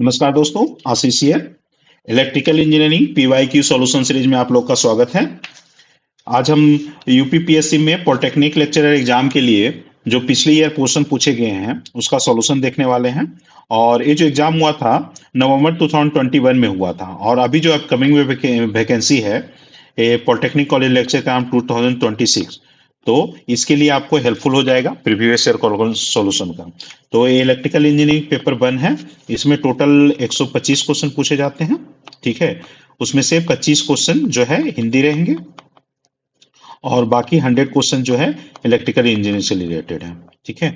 नमस्कार दोस्तों, Ashish here. Electrical engineering PYQ solution series में आप लोग का स्वागत है। आज हम यूपीपीएससी में पॉलिटेक्निक लेक्चरर एग्जाम के लिए जो पिछले ईयर क्वेश्चन पूछे गए हैं उसका सॉल्यूशन देखने वाले हैं। और ये जो एग्जाम हुआ था नवंबर 2021 में हुआ था, और अभी जो अपकमिंग में वैकेंसी है ये पॉलिटेक्निक कॉलेज लेक्चर का नाम 2026। तो इसके लिए आपको हेल्पफुल हो जाएगा प्रीवियस ईयर सॉल्यूशन का। तो ये इलेक्ट्रिकल इंजीनियरिंग पेपर 1 है। इसमें टोटल 125 क्वेश्चन पूछे जाते हैं, ठीक है। उसमें से 25 क्वेश्चन जो है हिंदी रहेंगे और बाकी 100 क्वेश्चन जो है इलेक्ट्रिकल इंजीनियरिंग से रिलेटेड है, ठीक है।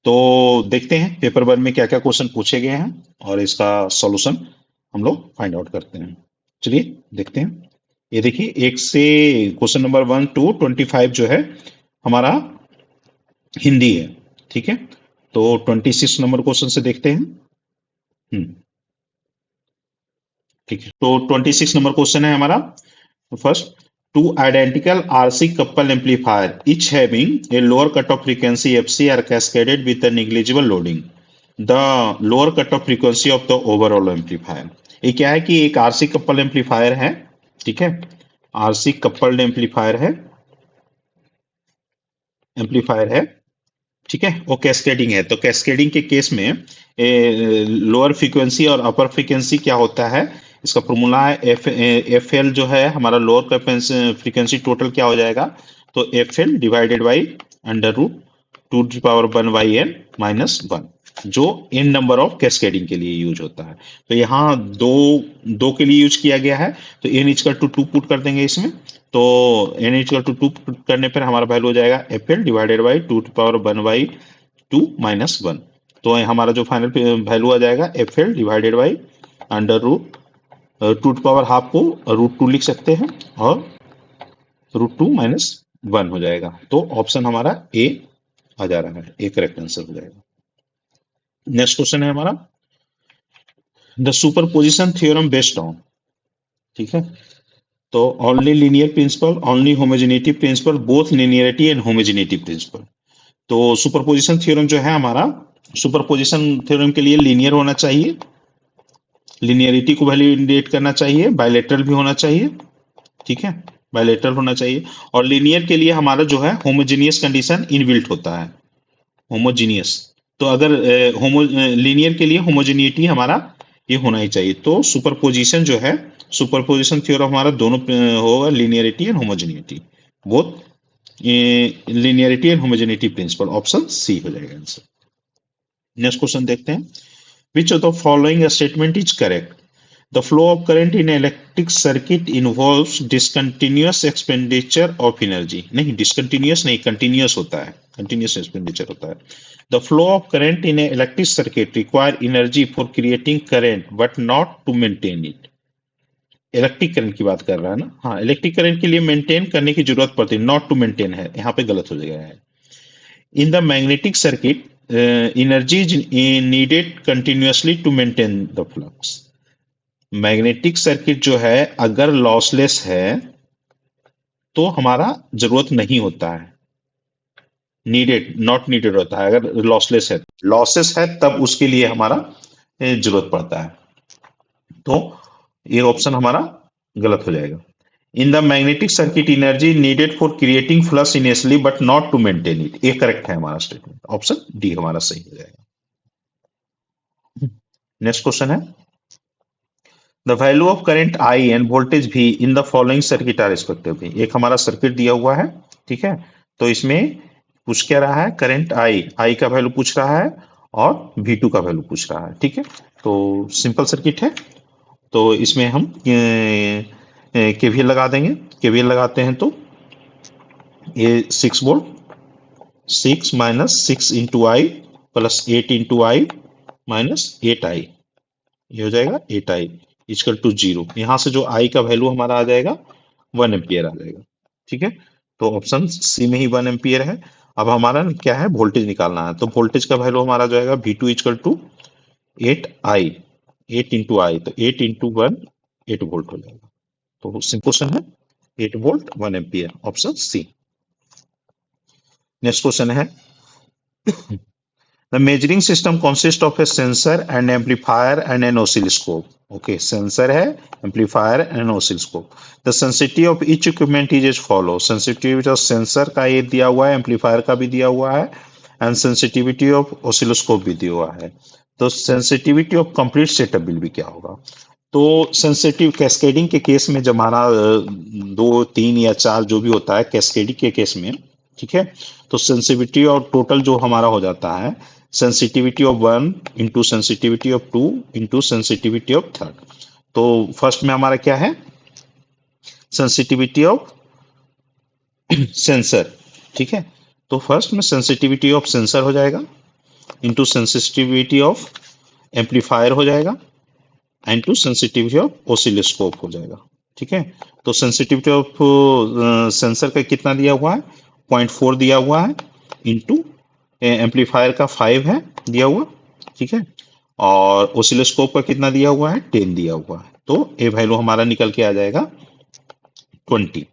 तो देखते हैं पेपर 1 में क्या क्या क्वेश्चन पूछे गए हैं और इसका सॉल्यूशन हम लोग फाइंड आउट करते हैं। चलिए देखते हैं। ये देखिए, एक से क्वेश्चन नंबर 1 to 25 जो है हमारा हिंदी है, ठीक है। तो 26 नंबर क्वेश्चन से देखते हैं। ठीक है, तो 26 नंबर क्वेश्चन है हमारा। First, two identical RC coupled amplifier, each having a lower cutoff frequency FC are cascaded with a negligible loading. The lower cutoff frequency of the overall amplifier. ये क्या है कि एक RC coupled amplifier है, ठीक है। RC coupled एम्पलीफायर है, ठीक है। वो कैस्केडिंग है, तो कैस्केडिंग के केस में लोअर फ्रीक्वेंसी और अपर फ्रीक्वेंसी क्या होता है, इसका फॉर्मूला है एफ एल जो है हमारा लोअर फ्रीक्वेंसी टोटल क्या हो जाएगा, तो F L divided by under root 2^1 जो इन नंबर ऑफ कैस्केडिंग के लिए यूज होता है। तो यहाँ दो दो के लिए यूज किया गया है, तो एन इक्वल टू 2 पुट कर देंगे इसमें। तो एन इक्वल टू 2 पुट करने पर हमारा वैल्यू हो जाएगा एफ एल डिवाइडेड बाई 2^1 तो हमारा जो फाइनल वैल्यू आ जाएगा F L divided by under root 2^½ को √2 लिख सकते हैं और √2 - 1 हो जाएगा। तो ऑप्शन हमारा ए आ जा रहा है, ए करेक्ट आंसर हो जाएगा। नेक्स्ट क्वेश्चन है हमारा the superposition theorem based on, ठीक है। तो only linear principle, only homogeneity principle, both linearity and homogeneity principle. तो सुपरपोजिशन थ्योरम जो है हमारा, सुपरपोजिशन थ्योरम के लिए लीनियर होना चाहिए, लीनियरिटी को वैलिडेट करना चाहिए, बायलेटरल भी होना चाहिए, ठीक है, बायलेटरल होना चाहिए। और लीनियर के लिए हमारा जो है होमोजीनियस कंडीशन इनबिल्ट होता है, होमोजीनियस। तो अगर लीनियर के लिए होमोजेनिटी हमारा ये होना ही चाहिए। तो सुपरपोजिशन जो है, सुपरपोजिशन थ्योरम हमारा दोनों होगा, linearity and homogeneity, both linearity and homogeneity principle, option C हो जाएगा आंसर। नेक्स्ट क्वेश्चन देखते हैं। Which of the following statement is correct? The flow of current in electric circuit involves discontinuous expenditure of energy. नहीं, discontinuous नहीं, continuous होता है, continuous expenditure होता है। The flow of current in an electric circuit require energy for creating current but not to maintain it. Electric current की बात कर रहा है ना, हाँ, इलेक्ट्रिक करंट के लिए मेंटेन करने की जरूरत पड़ती है, नॉट टू मेंटेन है, यहाँ पे गलत हो गया है। In the magnetic circuit, energy is needed continuously to maintain the flux. Magnetic circuit जो है अगर लॉसलेस है तो हमारा जरूरत नहीं होता है, नीडेड नॉट नीडेड होता है। अगर लॉसलेस है, लॉसेस है तब उसके लिए हमारा जरूरत पड़ता है। तो ये ऑप्शन हमारा गलत हो जाएगा। In the magnetic circuit energy needed for creating flux initially but not to maintain it, ये करेक्ट है हमारा स्टेटमेंट, ऑप्शन डी हमारा सही हो जाएगा। नेक्स्ट क्वेश्चन है the value of current I and voltage V in the following circuit are respectively. एक हमारा सर्किट दिया हुआ है, ठीक है। तो इसमें पूछ क्या रहा है, करंट आई का वैल्यू पूछ रहा है और V2 का वैल्यू पूछ रहा है, ठीक है। तो सिंपल सर्किट है, तो इसमें हम केवीएल लगा देंगे। केवीएल लगाते हैं तो ये 6 volt, 6 - 6 into I plus 8 into I minus 8i, ये हो जाएगा 8i इक्वल टू 0। यहाँ से जो i का वैल्यू हमारा आ जाएगा 1 एम्पियर आ जाएगा, ठीक है। तो ऑप्शन सी में ही 1 एम्पियर है। अब हमारा क्या है, वोल्टेज निकालना है। तो वोल्टेज का वैल्यू हमारा जो आएगा V2 equal to 8i, 8 into आई, तो 8 इंटू 1 8 वोल्ट हो जाएगा। तो सिंपल क्वेश्चन है 8 volt 1 ampere, option C. Next question है The measuring system consists of a sensor, an amplifier, and an oscilloscope. Okay, sensor है, amplifier and oscilloscope. The sensitivity of each equipment is as follows. Sensitivity of sensor का ये दिया हुआ है, amplifier का भी दिया हुआ है, and sensitivity of oscilloscope भी दिया हुआ है. तो sensitivity of complete setup bill भी क्या होगा? तो सेंसिटिव कैस्केडिंग के केस में जब हमारा 2, 3 या 4 जो भी होता है कैस्केडिंग के केस में, ठीक है, तो सेंसिटिविटी और टोटल जो हमारा हो जाता है sensitivity of 1 into sensitivity of 2 into sensitivity of 3. तो फर्स्ट में हमारा क्या है, सेंसिटिविटी ऑफ सेंसर, ठीक है, तो फर्स्ट में सेंसिटिविटी ऑफ सेंसर हो जाएगा इंटू सेंसिटिविटी ऑफ एम्पलीफायर हो जाएगा and to sensitivity of oscilloscope हो जाएगा, ठीक है. तो सेंसिटिविटी ऑफ सेंसर का कितना दिया हुआ है, 0.4 दिया हुआ है, इंटू एम्पलीफायर का 5 है दिया हुआ, ठीक है, और ओसिलोस्कोप का कितना दिया हुआ है, 10 दिया हुआ है. तो ए वैल्यू हमारा निकल के आ जाएगा 20,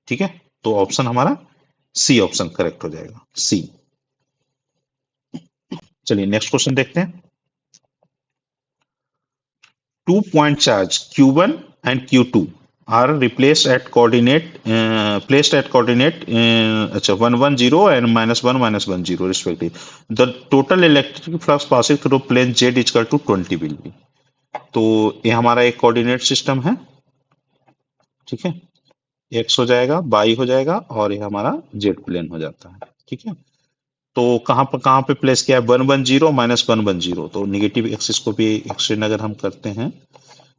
ठीक है. तो ऑप्शन हमारा सी ऑप्शन करेक्ट हो जाएगा, सी. चलिए नेक्स्ट क्वेश्चन देखते हैं. 2 point charge Q1 and Q2 are replaced at coordinate placed at coordinate अच्छा 1 1 0 and -1 -1 0 respectively. The total electric flux passing through plane Z is equal to 20 will be. तो ये हमारा एक कोऑर्डिनेट सिस्टम है, ठीक है, एक्स हो जाएगा, वाई हो जाएगा और ये हमारा जेड प्लेन हो जाता है, ठीक है. तो कहाँ पे प्लेस किया है, 1 1 0 -1 1 0. तो निगेटिव एक्सिस को भी एक्सटेंड अगर हम करते हैं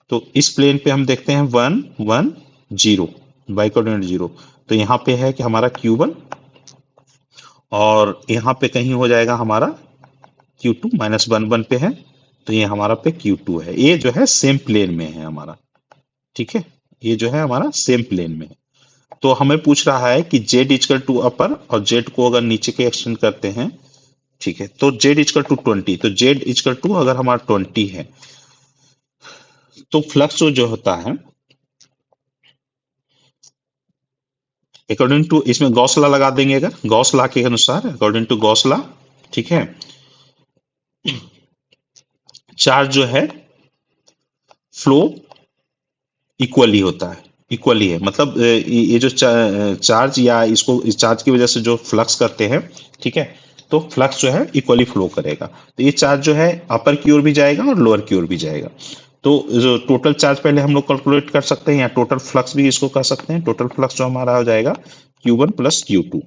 तो इस प्लेन पे हम देखते हैं 1 1 0 बाई कोऑर्डिनेट 0. तो यहाँ पे है कि हमारा Q1 और यहाँ पे कहीं हो जाएगा हमारा Q2, -1 1 पे है तो ये हमारा पे Q2 है. ये जो है सेम प्लेन में है हमारा, ठीक है, ये जो है हमारा सेम प्लेन में है. तो हमें पूछ रहा है कि Z इक्वल टू अपर और Z को अगर नीचे के एक्सटेंड करते हैं, ठीक है, तो Z इक्वल टू 20. तो Z इक्वल टू अगर हमारा 20 है तो फ्लक्स जो होता है अकॉर्डिंग टू, इसमें गॉस लॉ लगा देंगे, अगर गॉस लॉ के अनुसार अकॉर्डिंग टू गॉस लॉ, ठीक है, चार्ज जो है फ्लो इक्वली होता है, इक्वली है, मतलब ये जो चार्ज या इसको इस चार्ज की वजह से जो फ्लक्स करते हैं, ठीक है, तो फ्लक्स जो है इक्वली फ्लो करेगा. तो ये चार्ज जो है अपर की ओर भी जाएगा और लोअर की ओर भी जाएगा. तो जो टोटल चार्ज पहले हम लोग कैलकुलेट कर सकते हैं या टोटल फ्लक्स भी इसको कर सकते हैं. टोटल फ्लक्स जो हमारा हो जाएगा Q1 plus Q2.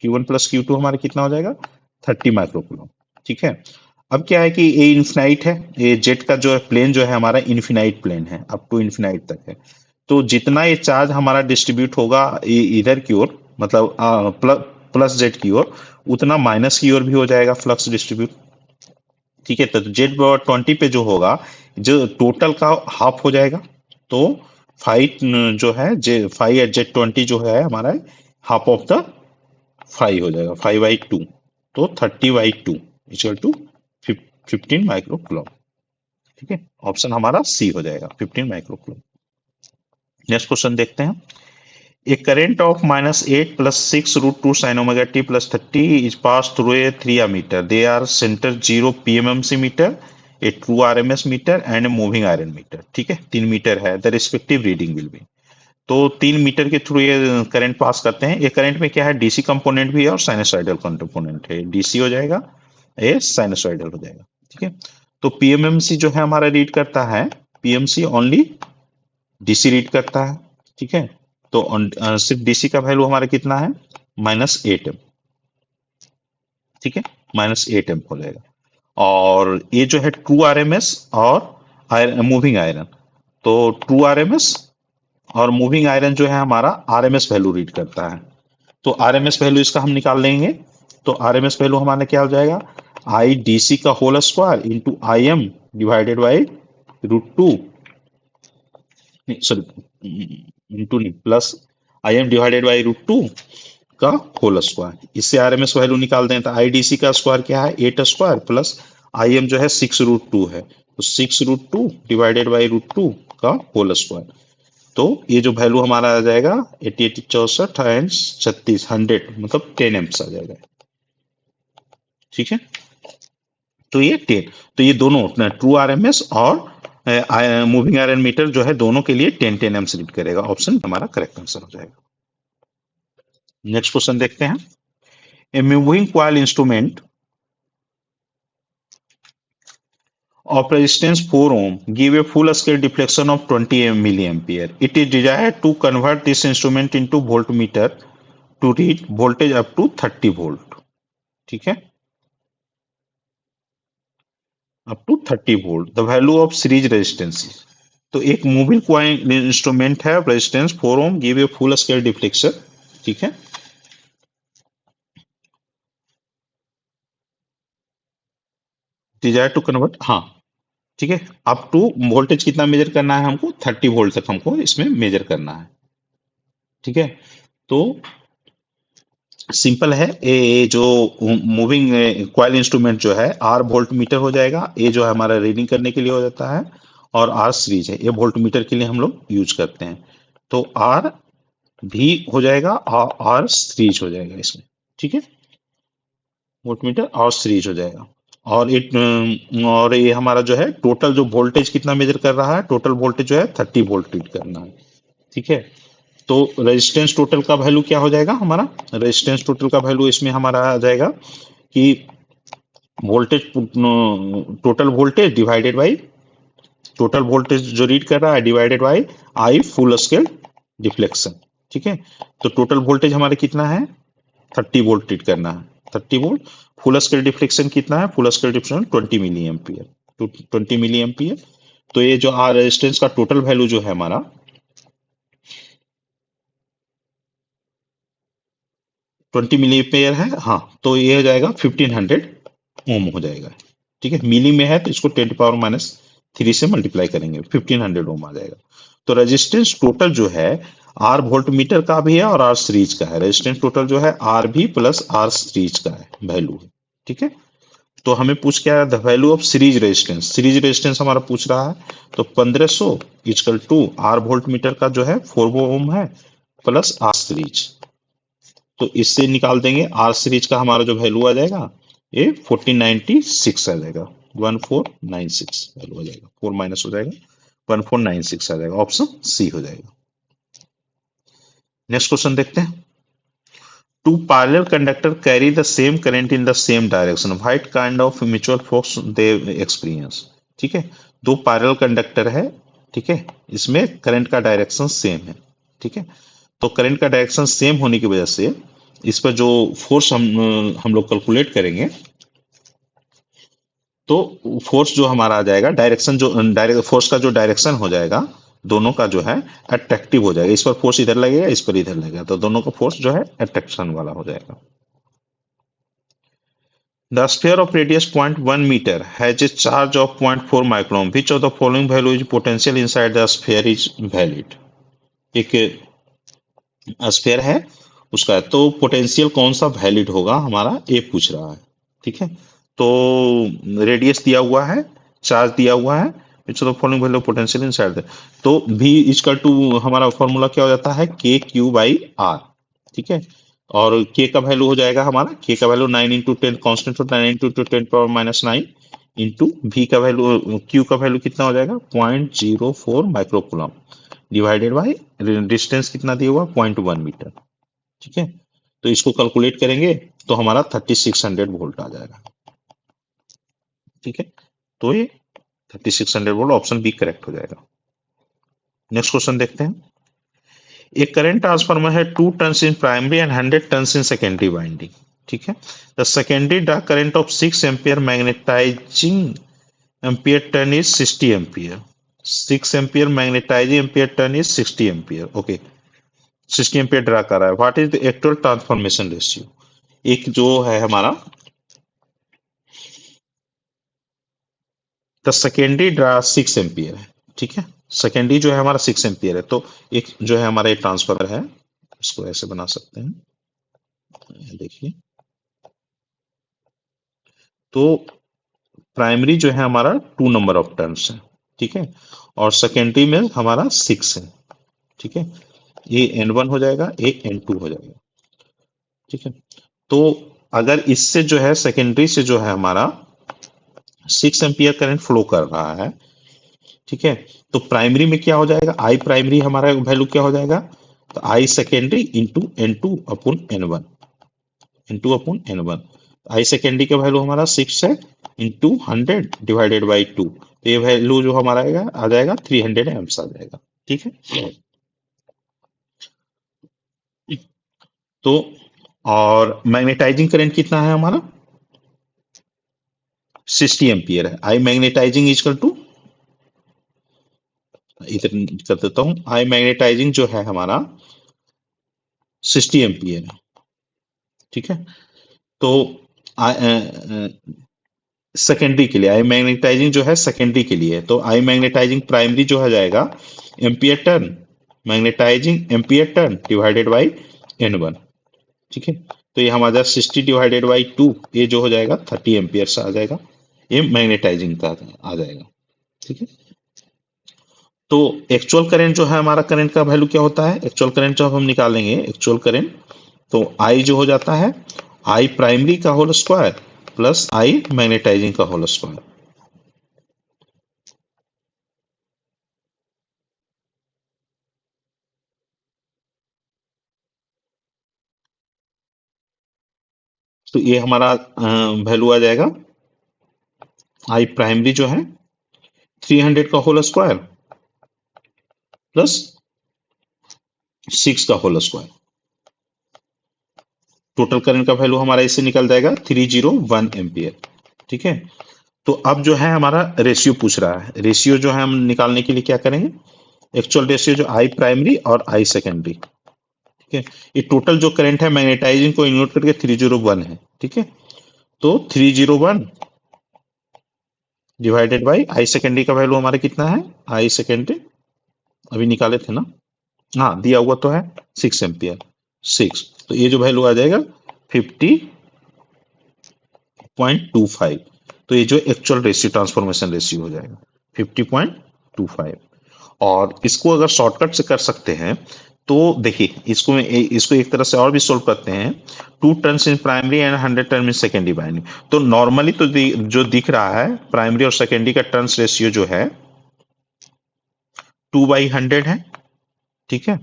Q1 plus Q2 हमारा कितना हो जाएगा, 30 माइक्रोकूलम, ठीक है. अब क्या है कि ये इन्फिनाइट है, ये जेट का जो है प्लेन जो है हमारा इन्फिनाइट प्लेन है, अप टू इन्फिनाइट तक है. तो जितना ये चार्ज हमारा डिस्ट्रीब्यूट होगा इधर की ओर, मतलब प्लस जेड की ओर, उतना माइनस की ओर भी हो जाएगा फ्लक्स डिस्ट्रीब्यूट, ठीक है. तो जेड 20 पे जो होगा, जो टोटल का हाफ हो जाएगा. तो 5 जो है 5 एट जेड 20 जो है हमारा हाफ ऑफ द 5 हो जाएगा, 5/2. तो 30/2 इक्वल टू 15 माइक्रोकूलम, ठीक है. ऑप्शन हमारा सी हो जाएगा, 15 माइक्रोकूलम. नेक्स्ट क्वेश्चन देखते हैं. A current of -8 + 6 √2 sin omega t + 30 is passed through a 3 ammeter. They are center 0 PMMC meter, a true RMS meter and a moving iron meter. ठीक है, 3 metre है. The respective reading will be. तो 3 metre के through ये current pass करते हैं. ये current में क्या है, डीसी कंपोनेंट भी है और साइनसॉइडल कंपोनेंट है. डीसी हो जाएगा, ये साइनसॉइडल हो जाएगा, ठीक है. तो पीएमएमसी जो है हमारा रीड करता है, पीएमसी ओनली डीसी रीड करता है, ठीक है. तो सिर्फ डीसी का वैल्यू हमारा कितना है, -8 एम, ठीक है, -8 एम हो जाएगा. और ये जो है ट्रू आरएमएस और मूविंग आयरन, तो ट्रू आरएमएस और मूविंग आयरन जो है हमारा आरएमएस वैल्यू रीड करता है. तो आरएमएस वैल्यू इसका हम निकाल लेंगे. तो आरएमएस वैल्यू हमारा क्या हो जाएगा, आई डीसी का whole square into I M divided by √2, sorry into नहीं, plus I M divided by √2 का होल स्क्वायर. इससे आरएमएस वैल्यू निकाल दें तो आई डीसी का स्क्वायर क्या है, 8 स्क्वायर प्लस आई एम जो है 6√2 है, तो 6√2 डिवाइडेड बाई √2 का होल स्क्वायर. तो ये जो वैल्यू हमारा आ जाएगा 88 64 एंड 36 100, मतलब 10 एम्प्स आ जाएगा, ठीक है. तो ये 10, तो ये दोनों ट्रू आरएमएस और मूविंग आयरन मीटर जो है दोनों के लिए 10 एम्स रीड करेगा। ऑप्शन हमारा करेक्ट आंसर हो जाएगा। नेक्स्ट क्वेश्चन देखते हैं। A moving coil instrument of resistance 4 ohm give a full scale deflection of 20 milliampere. It is desired to convert this instrument into voltmeter to read voltage up to 30 volt. ठीक है, up to 30 volt. The value of series resistance, तो एक moving coil instrument है, resistance 4 ohm, give a full scale deflection. ठीक है, desire to convert, हाँ ठीक है, अप टू वोल्टेज कितना मेजर करना है हमको, 30 वोल्ट तक हमको इसमें मेजर करना है। ठीक है, तो सिंपल है, ये जो मूविंग कॉइल इंस्ट्रूमेंट जो है आर वोल्ट मीटर हो जाएगा, ये जो है हमारा रीडिंग करने के लिए हो जाता है, और आर सीरीज है, ये वोल्ट मीटर के लिए हम लोग यूज करते हैं। तो आर भी हो जाएगा और आर सीरीज हो जाएगा इसमें। ठीक है, वोल्ट मीटर और सीरीज हो जाएगा। और ये हमारा जो है टोटल जो वोल्टेज कितना मेजर कर रहा है, टोटल वोल्टेज जो है 30 वोल्ट रीड करना है। ठीक है, तो रेजिस्टेंस टोटल का वैल्यू क्या हो जाएगा हमारा, रेजिस्टेंस टोटल का वैल्यू इसमें हमारा आ जाएगा कि voltage, total voltage divided by total voltage जो रीड कर रहा है divided by I full scale deflection. ठीक है, तो टोटल वोल्टेज हमारे कितना है, 30 वोल्ट रीड करना है, 30 वोल्ट। फुल स्केल डिफ्लेक्शन कितना है, full scale deflection 20 milli ampere, 20 milli ampere. तो ये जो आर रेजिस्टेंस का टोटल वैल्यू जो है हमारा 20 मिली एम्पियर है, हाँ, तो ये हो जाएगा 1500 ओम हो जाएगा। ठीक है, मिली में है तो इसको 10⁻³ से मल्टीप्लाई करेंगे, 1500 ओम आ जाएगा। तो रेजिस्टेंस टोटल जो है आर वोल्ट मीटर का भी है और आर सीरीज का है, रेजिस्टेंस टोटल जो है आर भी प्लस आर सीरीज का है वैल्यू है। ठीक है, तो हमें पूछ क्या है, the value of series resistance, series resistance हमारा पूछ रहा है, तो 1500 equal to R voltmeter का जो है 4 ओम है प्लस आर सीरीज, तो इससे निकाल देंगे आर सीरीज का हमारा जो वैल्यू आ जाएगा ये 1496 आ जाएगा, 1496 वैल्यू आ जाएगा, 4 माइनस हो जाएगा, 1496 आ जाएगा, ऑप्शन सी हो जाएगा। नेक्स्ट क्वेश्चन देखते हैं। Two parallel conductor carry the same current in the same direction, what kind of mutual force they experience. ठीक है, दो पैरेलल कंडक्टर है, ठीक है, इसमें करंट का डायरेक्शन सेम है। ठीक है, तो करंट का डायरेक्शन सेम होने की वजह से इस पर जो फोर्स हम लोग कैलकुलेट करेंगे, तो फोर्स जो हमारा आ जाएगा, डायरेक्शन जो डायरेक्ट फोर्स का जो डायरेक्शन हो जाएगा दोनों का जो है अट्रैक्टिव हो जाएगा, इस पर फोर्स इधर लगेगा, इस पर इधर लगेगा, तो दोनों का फोर्स जो है अट्रैक्शन वाला हो जाएगा। The sphere of radius 0.1 meter has a charge of 0.4 micron. Which of the following value is potential inside the sphere is valid? एक स्फीयर है उसका, तो पोटेंशियल कौन सा वैलिड होगा हमारा, ये पूछ रहा है। ठीक है, तो रेडियस दिया हुआ है, चार्ज दिया हुआ है, विच of the following value potential inside the, तो V इक्वल टू हमारा फॉर्मूला क्या हो जाता है, KQ/R। ठीक है, और K का वैल्यू हो जाएगा हमारा, K का वैल्यू 9 × 10 कांस्टेंट होता है, 9 × 10⁻⁹ इंटू V का वैल्यू, Q का वैल्यू कितना हो जाएगा 0.04 माइक्रोकूलम डिवाइडेड बाय डिस्टेंस कितना दिया हुआ 0.1 मीटर। ठीक है, तो इसको कैलकुलेट करेंगे तो हमारा 3600 वोल्ट आ जाएगा। ठीक है, तो ये 3600 वोल्ट, ऑप्शन बी करेक्ट हो जाएगा। नेक्स्ट क्वेश्चन देखते हैं। एक करंट ट्रांसफार्मर है 2 turns in primary and 100 turns in secondary winding. ठीक है, the secondary draw current of 6 ampere magnetising ampere turn is 60 ampere, 6 ampere magnetising ampere turn is 60 ampere. Okay, 60 ampere draw कर रहा है, what is the actual transformation ratio. एक जो है हमारा the secondary draw 6 ampere है। ठीक है, सेकेंडरी जो है हमारा 6 एम्पियर है, तो एक जो है हमारा एक ट्रांसफार्मर है, इसको ऐसे बना सकते हैं, देखिए, तो प्राइमरी जो है हमारा 2 नंबर ऑफ टर्न्स है, ठीक है, और सेकेंडरी में हमारा 6 है। ठीक है, ये N1 हो जाएगा, एक N2 हो जाएगा। ठीक है, तो अगर इससे जो है सेकेंडरी से जो है हमारा 6 एम्पियर करंट फ्लो कर रहा है, ठीक है। तो प्राइमरी में क्या हो जाएगा, आई प्राइमरी हमारा वैल्यू क्या हो जाएगा, तो I secondary into N2 upon N1, N2 upon N1। I secondary का वैल्यू हमारा 6 है, इंटू 100 डिवाइडेड बाई 2, तो ये वैल्यू जो हमारा आएगा आ जाएगा 300 एम्प्स आ जाएगा, ठीक है। तो और मैग्नेटाइजिंग करंट कितना है हमारा, 60 एम्पियर है। आई मैग्नेटाइजिंग इक्वल टू, इधर कर देता हूं, आई मैग्नेटाइजिंग जो है हमारा 60 एम्पियर है, ठीक है। तो सेकेंडरी के लिए आई मैग्नेटाइजिंग जो है सेकेंडरी के लिए है, तो आई मैग्नेटाइजिंग प्राइमरी जो हो जाएगा ampere turn, magnetising ampere turn divided by N1, ठीक है। तो ये हमारा 60 डिवाइडेड बाई 2, ये जो हो जाएगा 30 एम्पियर से आ जाएगा, ये मैग्नेटाइजिंग का आ जाएगा, ठीक है। तो एक्चुअल करंट जो है हमारा, करंट का वैल्यू क्या होता है, एक्चुअल करंट जब हम निकालेंगे एक्चुअल करंट, तो आई जो हो जाता है आई प्राइमरी का होल स्क्वायर प्लस आई मैग्नेटाइजिंग का होल स्क्वायर। तो ये हमारा वैल्यू आ जाएगा, आई प्राइमरी जो है 300 का होल स्क्वायर प्लस 6 का होल स्क्वायर, टोटल करंट का वैल्यू हमारा इससे निकल जाएगा 301 एम्पियर, ठीक है। तो अब जो है हमारा रेशियो पूछ रहा है, रेशियो जो है हम निकालने के लिए क्या करेंगे, एक्चुअल रेशियो जो आई प्राइमरी और आई सेकेंडरी, ठीक है। ये टोटल जो करंट है मैग्नेटाइजिंग को इन्वर्ट करके 301 है, ठीक है। तो 301 डिवाइडेड बाई आई सेकेंडरी का वैल्यू हमारा कितना है, आई सेकेंडरी अभी निकाले थे ना, हाँ दिया हुआ तो है 6 एम्पियर, 6, तो ये जो वैल्यू आ जाएगा 50.25, तो ये जो एक्चुअल रेशियो ट्रांसफॉर्मेशन रेशियो हो जाएगा 50.25। और इसको अगर शॉर्टकट से कर सकते हैं तो देखिए, इसको एक तरह से और भी सोल्व करते हैं, 2 turns in primary and 100 turn in secondary binding. तो नॉर्मली तो जो दिख रहा है प्राइमरी और सेकेंडरी का टर्न्स रेशियो जो है 2/100 है, ठीक है।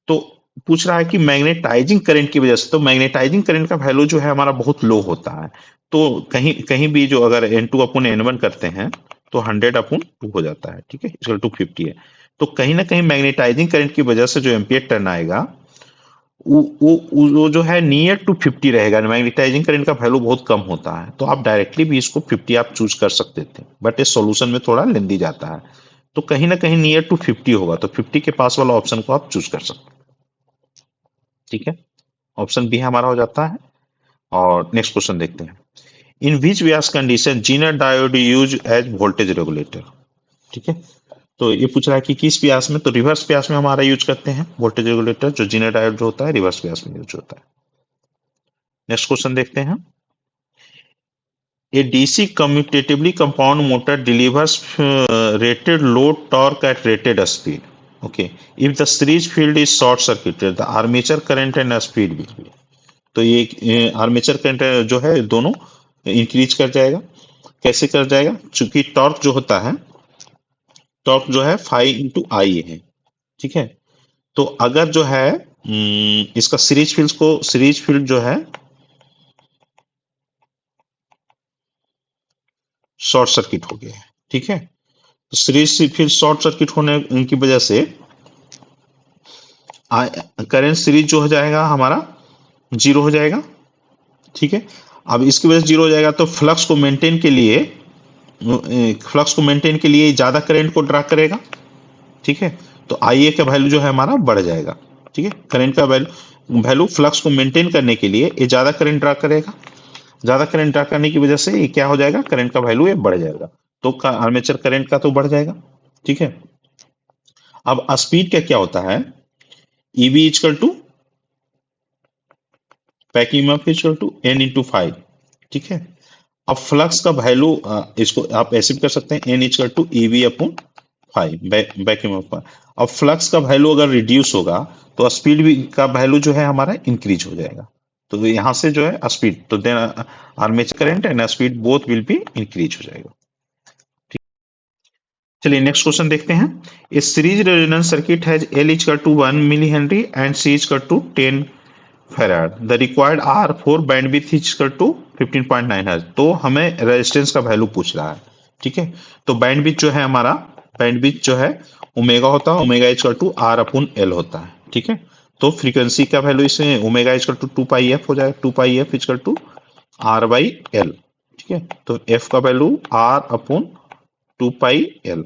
तो पूछ रहा है कि मैग्नेटाइजिंग करंट की वजह से, तो मैग्नेटाइजिंग करंट का वैल्यू जो है हमारा बहुत लो होता है, तो कहीं कहीं भी जो अगर N2 अपॉन N1 करते हैं तो 100 अपॉन 2 हो जाता है, ठीक है, इसका 250 है। तो कहीं ना कहीं मैग्नेटाइजिंग करंट की वजह से जो एम्पियर टर्न आएगा वो जो है नियर टू 50 रहेगा, मैग्नेटाइजिंग करंट का वैल्यू बहुत कम होता है, तो आप डायरेक्टली भी इसको 50 आप चूज कर सकते थे, बट इस सॉल्यूशन में थोड़ा लेंदी जाता है, तो कहीं ना कहीं नियर टू 50 होगा, तो 50 के पास वाला ऑप्शन को आप चूज कर सकते हैं, ठीक है। ऑप्शन बी हमारा हो जाता है। और नेक्स्ट क्वेश्चन देखते हैं, in which bias condition Zener diode use as voltage regulator, ठीक है। तो ये पूछ रहा है कि किस व्यास में, तो रिवर्स व्यास में हमारा यूज करते हैं वोल्टेज रेगुलेटर, जो जीनर डायोड जो होता है रिवर्स व्यास में यूज होता है। नेक्स्ट क्वेश्चन देखते हैं, a DC cumulatively compound motor delivers rated load torque at rated speed, okay, if the series field is short circuited the armature current and speed will be, तो ये armature current जो है दोनों increase कर जाएगा, कैसे कर जाएगा, चूंकि टॉर्क जो होता है, टॉर्क जो है 5 × I है, ठीक है। तो अगर जो है इसका सीरीज फील्ड जो है शॉर्ट सर्किट हो गया है, ठीक है। तो सीरीज फील्ड शॉर्ट सर्किट होने की वजह से करंट सीरीज जो हो जाएगा हमारा जीरो हो जाएगा, ठीक है। अब इसकी वजह से जीरो हो जाएगा, तो फ्लक्स को मेंटेन के लिए ज्यादा करंट को ड्रा करेगा, ठीक है। तो IA का वैल्यू जो है हमारा बढ़ जाएगा, ठीक है। करंट का वैल्यू फ्लक्स को मेंटेन करने के लिए ये ज्यादा करंट ड्रा करेगा, ज्यादा करंट ड्रा करने की वजह से ये क्या हो जाएगा, करंट का वैल्यू ये बढ़ जाएगा, तो आर्मेचर करंट का तो बढ़ जाएगा, ठीक है। अब स्पीड का क्या होता है, EB equal to back EMF equal to N × 5, ठीक है। अब फ्लक्स का वैल्यू इसको आप ऐसे भी कर सकते हैं, N equal to EB upon 5 back EMF पर। अब फ्लक्स का वैल्यू अगर रिड्यूस होगा तो स्पीड भी का वैल्यू जो है हमारा इंक्रीज हो जाएगा, तो यहाँ से जो है स्पीड, तो then armature current and speed both will be increase हो जाएगा। चलिए नेक्स्ट क्वेश्चन देखते हैं। A series resonance circuit has L equal to 1 milli henry and C equal to 10 farad. The required R for bandwidth is equal to 15.9 hertz. तो हमें resistance का value पूछ रहा है, ठीक है। तो बैंडविड्थ जो है हमारा, बैंडविड्थ जो है ओमेगा होता है, omega equal to R upon L होता है, ठीक है। तो फ्रीक्वेंसी का वैल्यू इसमें omega equal to 2 pi F हो जाएगा, 2 pi F equal to R by L, ठीक है। तो F का value R upon 2 pi L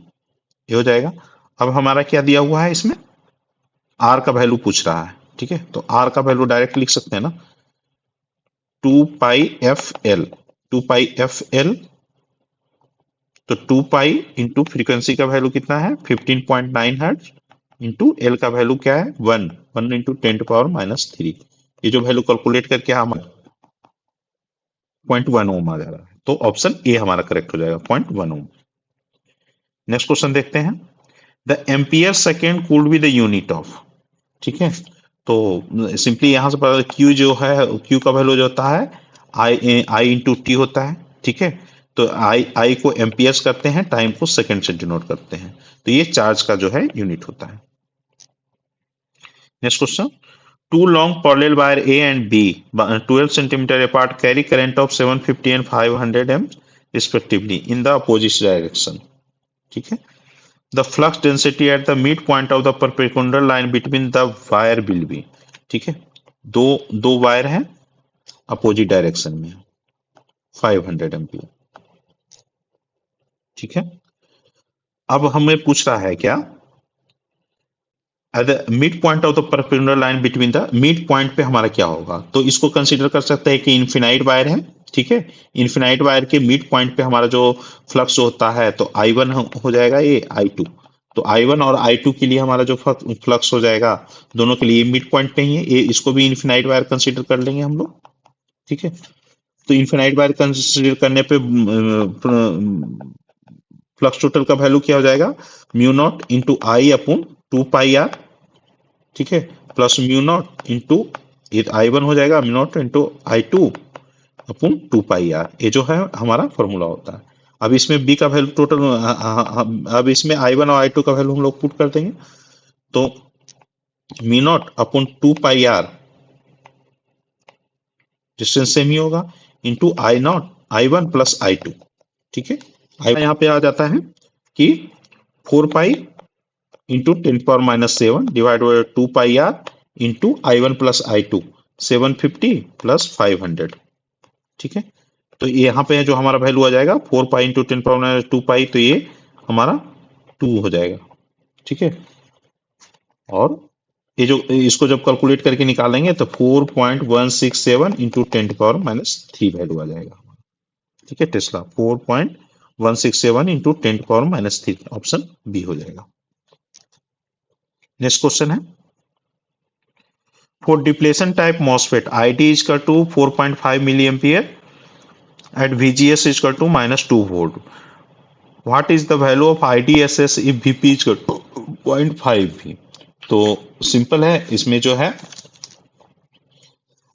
ये हो जाएगा। अब हमारा क्या दिया हुआ है इसमें, R का वैल्यू पूछ रहा है, ठीक है। तो R का वैल्यू डायरेक्ट लिख सकते हैं ना, 2 pi F L, 2 pi F L. तो 2 पाई इंटू फ्रीक्वेंसी का वैल्यू कितना है 15.9 हर्ट्ज, इंटू एल का वैल्यू क्या है 1, 1 इंटू 10⁻³ ये जो वैल्यू कैलकुलेट करके हम 0.1 ओम आ जा रहा है। तो ऑप्शन ए हमारा करेक्ट हो जाएगा, 0.1 ओम। नेक्स्ट क्वेश्चन देखते हैं। The ampere second could be the unit of, ठीक है। तो सिंपली यहां से पता क्यू जो है, क्यू का वैल्यू जो होता है आई इंटू टी होता है, ठीक है। तो आई को एम्पियर्स करते हैं, टाइम को सेकंड से डिनोट करते हैं। तो ये चार्ज का जो है यूनिट होता है। Next question. Two long parallel wire A and B 12 centimetre apart carry current of 750 and 500 M respectively in the opposite direction, ठीक है। The flux density at the midpoint of the perpendicular line between the wire will be, ठीक है। दो दो wire हैं opposite direction में, 500 ampere, ठीक है। अब हमें पूछ रहा है क्या, at the mid point of the perpendicular line between the, mid point पे हमारा क्या होगा। तो इसको कंसीडर कर सकते हैं कि इन्फिनाइट वायर है, ठीक है। इन्फिनाइट वायर के मिड पॉइंट पे हमारा जो फ्लक्स होता है, तो I1 हो जाएगा, ये I2। तो I1 और I2 के लिए हमारा जो फ्लक्स हो जाएगा, दोनों के लिए मिड पॉइंट पे ही है, ये इसको भी इन्फिनाइट वायर कंसीडर कर लेंगे हम लोग, ठीक है। तो इन्फिनाइट वायर कंसीडर करने पे फ्लक्स टोटल का वैल्यू क्या हो जाएगा, mu naught into I upon 2 pi R, ठीक है, plus mu naught into I1 हो जाएगा mu naught into I2 upon 2 pi R. ये जो है हमारा फॉर्मूला होता है। अब इसमें बी का वैल्यू टोटल, अब इसमें I1 और I2 का वैल्यू हम लोग पुट कर देंगे। तो mu naught upon 2 pi R, distance same ही होगा, इंटू I1 प्लस I2, ठीक है। I1 यहाँ पे आ जाता है कि 4 pi into 10⁻⁷ divide by 2 pi R into I1 plus I2, 750 plus 500, ठीक है। तो ये यहाँ पे जो हमारा वैल्यू आ जाएगा 4 पाई इंटू 10⁻2 पाई, तो ये हमारा 2 हो जाएगा, ठीक है। और ये जो इसको जब कैलकुलेट करके निकालेंगे तो 4.167 इंटू 10⁻³ वैल्यू आ जाएगा, ठीक है। टेस्ला 4.167 इंटू 10⁻³ ऑप्शन बी हो जाएगा। नेक्स्ट क्वेश्चन है, for depletion type MOSFET ID is equal to 4.5 milliampere at VGS is equal to -2 volt. What is the value of IDSS if VP is equal to 0.5 V? तो simple है, इसमें जो है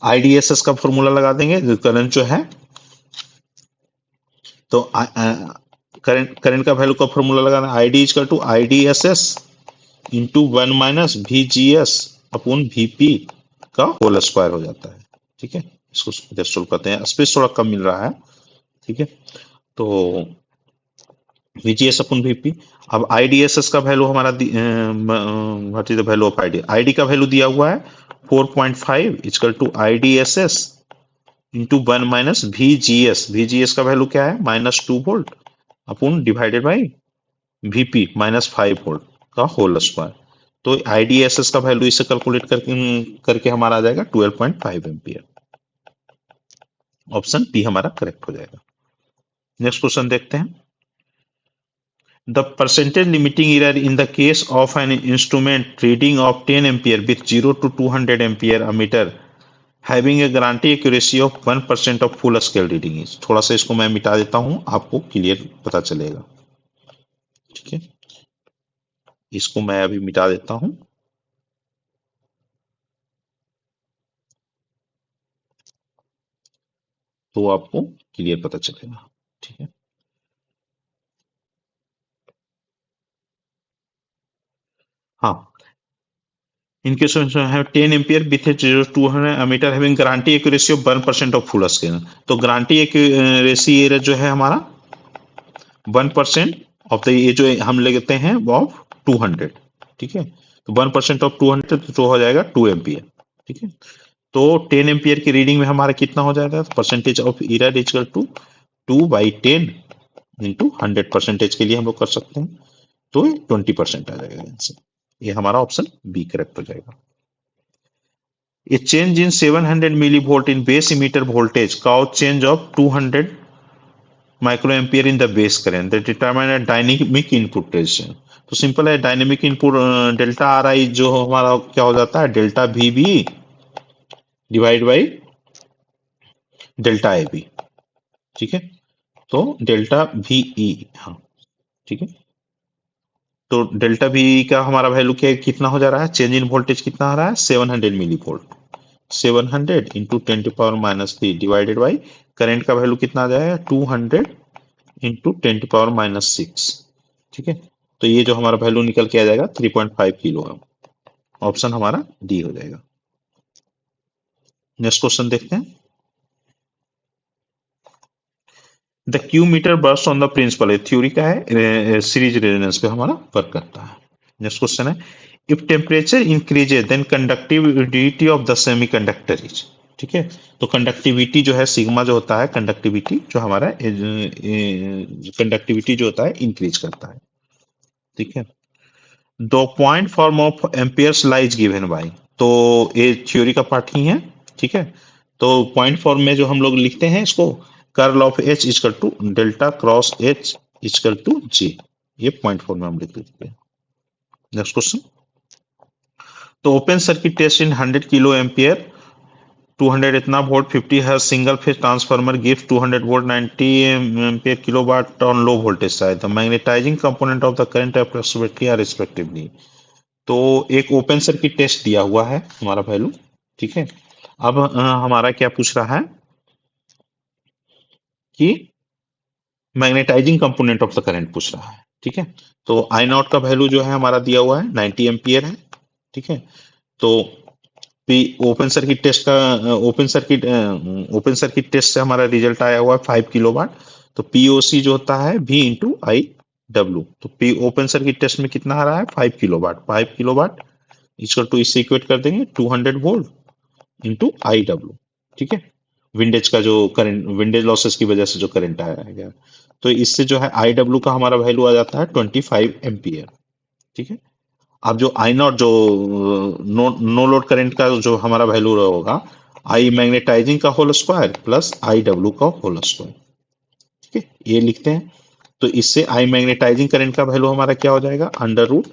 IDSS का formula लगा देंगे, current जो है, तो करंट का वैल्यू का फॉर्मूला लगाना, ID is equal to IDSS into 1 minus VGS upon VP का होल स्क्वायर हो जाता है, ठीक है। इसको इधर सोल्व करते हैं, स्पेस थोड़ा कम मिल रहा है, ठीक है। तो VGS अपॉन VP। अब IDSS का वैल्यू हमारा what is the value of ID का वैल्यू दिया हुआ है 4.5 equal to IDSS into 1 minus VGS का वैल्यू क्या है -2 volt upon divided by VP -5 volt का होल स्क्वायर। तो IDSS का वैल्यू इसे कैलकुलेट करके हमारा आ जाएगा 12.5 एम्पियर। ऑप्शन बी हमारा करेक्ट हो जाएगा। नेक्स्ट क्वेश्चन देखते हैं। The percentage limiting error in the case of an instrument reading of 10 ampere with 0 to 200 ampere ammeter having a guarantee accuracy of 1% of full scale reading is. थोड़ा सा इसको मैं मिटा देता हूं, आपको क्लियर पता चलेगा, ठीक है। इसको मैं अभी मिटा देता हूं। तो आपको क्लियर पता चलेगा। ठीक है, हाँ, in case of have 10 ampere with a 200 ammeter having guarantee accuracy of 1% of full scale, तो गारंटी एक्यूरेसी जो है हमारा 1% ऑफ द, ये जो हम लेते हैं वो ऑफ 200। ठीक है, तो 1% ऑफ 200 तो हो जाएगा 2 एम्पियर। ठीक है, तो 10 एम्पियर की रीडिंग में हमारा कितना हो जाएगा, percentage of error equal to 2/10 into 100% के लिए हम लोग कर सकते हैं, तो 20% आ जाएगा आंसर। ये हमारा ऑप्शन बी करेक्ट हो जाएगा। A change in 700 millivolt in base emitter voltage cause change of 200 microampere in the base current that determine a dynamic input resistance। तो सिंपल है, dynamic input delta R I जो हमारा क्या हो जाता है, delta V B divide by delta A B. ठीक है, तो डेल्टा वी ई, हाँ ठीक है, तो डेल्टा वी का हमारा वैल्यू क्या कितना हो जा रहा है, चेंज इन वोल्टेज कितना आ रहा है 700 milli volt, 700 into 10⁻³ divided by current का वैल्यू कितना आ जाएगा 200 इंटू 10⁻⁶। ठीक है, तो ये जो हमारा वैल्यू निकल के आ जाएगा 3.5 किलो। ऑप्शन हमारा डी हो जाएगा। नेक्स्ट क्वेश्चन देखते हैं। The Q meter based on the principle, theory का है, सीरीज रेजोनेंस पे हमारा वर्क करता है। नेक्स्ट क्वेश्चन है, if temperature increases then conductivity of the semiconductor is. ठीक है, तो कंडक्टिविटी जो है सिग्मा जो होता है, कंडक्टिविटी जो हमारा कंडक्टिविटी जो होता है इंक्रीज करता है। ठीक है, the point form of amperes lies given by, तो ये थ्योरी का पार्ट ही है। ठीक है, तो पॉइंट फॉर्म में जो हम लोग लिखते हैं इसको, curl of H equal to delta cross H equal to G, ये पॉइंट फॉर्म में हम लिख लेते हैं। नेक्स्ट क्वेश्चन, तो open circuit test in 100 kilo ampere 200 इतना वोल्ट 50 है single phase transformer gives 200 volt 90 ampere kilowatt on low voltage side, the magnetising component of the current approximately are respectively. तो एक ओपन सर्किट टेस्ट दिया हुआ है हमारा value. ठीक है, अब हमारा क्या पूछ रहा है कि magnetising component of the current पूछ रहा है। ठीक है, तो आई नॉट का वैल्यू जो है हमारा दिया हुआ है 90 एम्पियर है। ठीक है, तो ओपन सर्किट टेस्ट का ओपन सर्किट टेस्ट से हमारा रिजल्ट आया हुआ है 5 किलोवाट, तो पीओसी जो होता है V इंटू आई डब्ल्यू, तो पी ओपन सर्किट टेस्ट में कितना आ रहा है 5 किलोवाट, 5 किलोवाट इक्वल टू इससे इक्वेट कर देंगे 200 वोल्ट इंटू आई डब्ल्यू। ठीक है, विंडेज का जो करंट, विंडेज लॉसेस की वजह से जो करंट आया है, तो इससे जो है आई डब्ल्यू का हमारा वैल्यू आ जाता है 25 एम्पियर। ठीक है, अब जो आई नॉट जो नो लोड करंट का जो हमारा वैल्यू होगा, आई मैग्नेटाइजिंग का whole square plus I W का होल स्क्वायर। ठीक है, ये लिखते हैं, तो इससे आई मैग्नेटाइजिंग करंट का वैल्यू हमारा क्या हो जाएगा, under root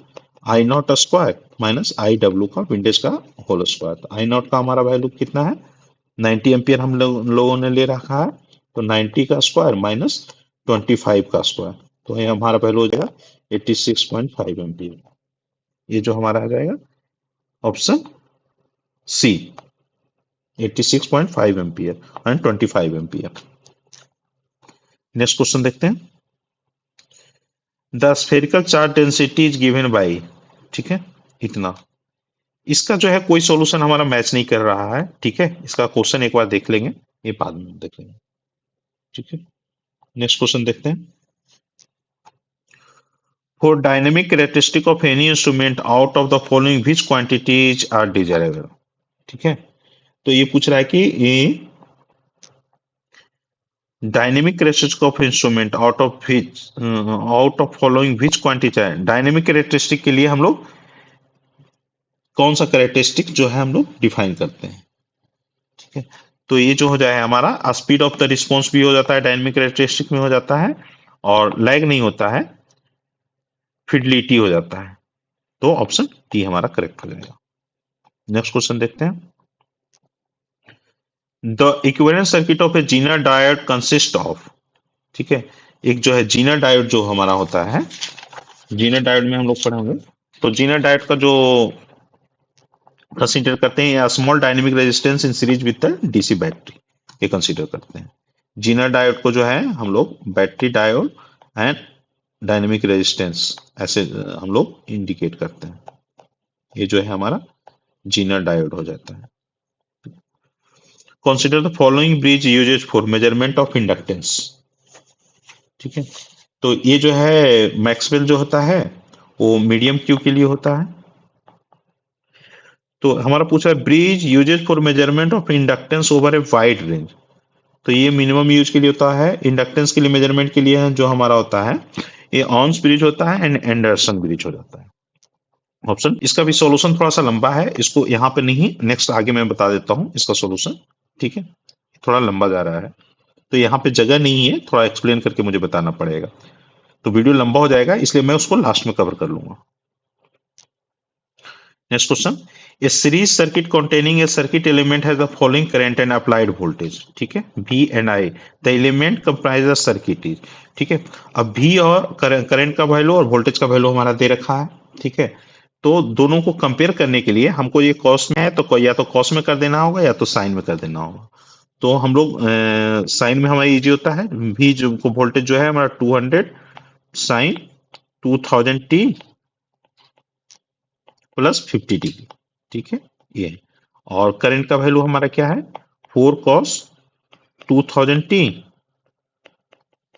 I naught square minus I W का विंडेज का होल स्क्वायर। तो आई नॉट का हमारा वैल्यू कितना है 90 एम्पियर हम लोगों ने ले रखा है, तो 90 का स्क्वायर माइनस 25 का स्क्वायर, तो ये हमारा वैल्यू हो जाएगा 86.5 एम्पियर। ये जो हमारा आ जाएगा option C 86.5 ampere and 25 ampere. Next question देखते हैं, the spherical charge density is given by. ठीक है, इतना, इसका जो है कोई सॉल्यूशन हमारा मैच नहीं कर रहा है। ठीक है, इसका क्वेश्चन एक बार देख लेंगे, ये बाद में देख लेंगे। ठीक है, नेक्स्ट क्वेश्चन देखते हैं, for dynamic characteristic of any instrument out of the following which quantities are desirable. ठीक है, तो ये पूछ रहा है कि dynamic characteristic of instrument out of following which quantity है। डायनेमिक कैरेक्टरिस्टिक के लिए हम लोग कौन सा कैरेक्टरिस्टिक जो है हम लोग डिफाइन करते हैं। ठीक है, तो ये जो हो जाए हमारा स्पीड ऑफ द रिस्पॉन्स भी हो जाता है डायनेमिक कैरेक्टरिस्टिक में हो जाता है, और लैग नहीं होता है, फिडिलिटी हो जाता है, तो ऑप्शन डी हमारा करेक्ट हो जाएगा। नेक्स्ट क्वेश्चन देखते हैं, the equivalent circuit of A Zener diode consist of. ठीक है, एक जो है जीनर डायोड जो हमारा होता है, जीनर डायोड में हम लोग पढ़ेंगे, तो जीनर डायोड का जो कंसीडर करते हैं small dynamic resistance in series with the DC battery, ये कंसीडर करते हैं। जीनर डायोड को जो है हम लोग battery diode and dynamic resistance ऐसे हम लोग इंडिकेट करते हैं। ये जो है हमारा जीनर डायोड हो जाता है। Consider the following bridge uses for measurement of inductance. ठीक है, तो ये जो है मैक्सवेल जो होता है वो मीडियम क्यू के लिए होता है। तो हमारा पूछा है bridge uses for measurement of inductance over a wide range. तो ये मिनिमम यूज के लिए होता है, इंडक्टेंस के लिए मेजरमेंट के लिए है जो हमारा होता है ये ऑन्स ब्रिज होता है एंड एंडरसन ब्रिज हो जाता है ऑप्शन। इसका भी सॉल्यूशन थोड़ा सा लंबा है, इसको यहाँ पे नहीं, नेक्स्ट आगे मैं बता देता हूँ इसका सॉल्यूशन। ठीक है, थोड़ा लंबा जा रहा है तो यहाँ पे जगह नहीं है, थोड़ा एक्सप्लेन करके मुझे बताना पड़ेगा, तो वीडियो लंबा हो जाएगा, इसलिए मैं उसको लास्ट में कवर कर लूंगा। Next question, A series circuit containing a circuit element has the following current and applied voltage। ठीक है, V and I, the element comprise a circuit is। ठीक है, अब V और करंट का वैल्यू और वोल्टेज का वैल्यू हमारा दे रखा है। ठीक है, तो दोनों को कंपेयर करने के लिए हमको ये कॉस में है तो या तो कॉस में कर देना होगा या तो साइन में कर देना होगा। तो हम लोग साइन में हमारा इजी होता है, V जो वोल्टेज जो है हमारा 200 साइन 2000t प्लस 50 डिग्री। ठीक है, ये है। और करंट का वैल्यू हमारा क्या है 4 cos 2000t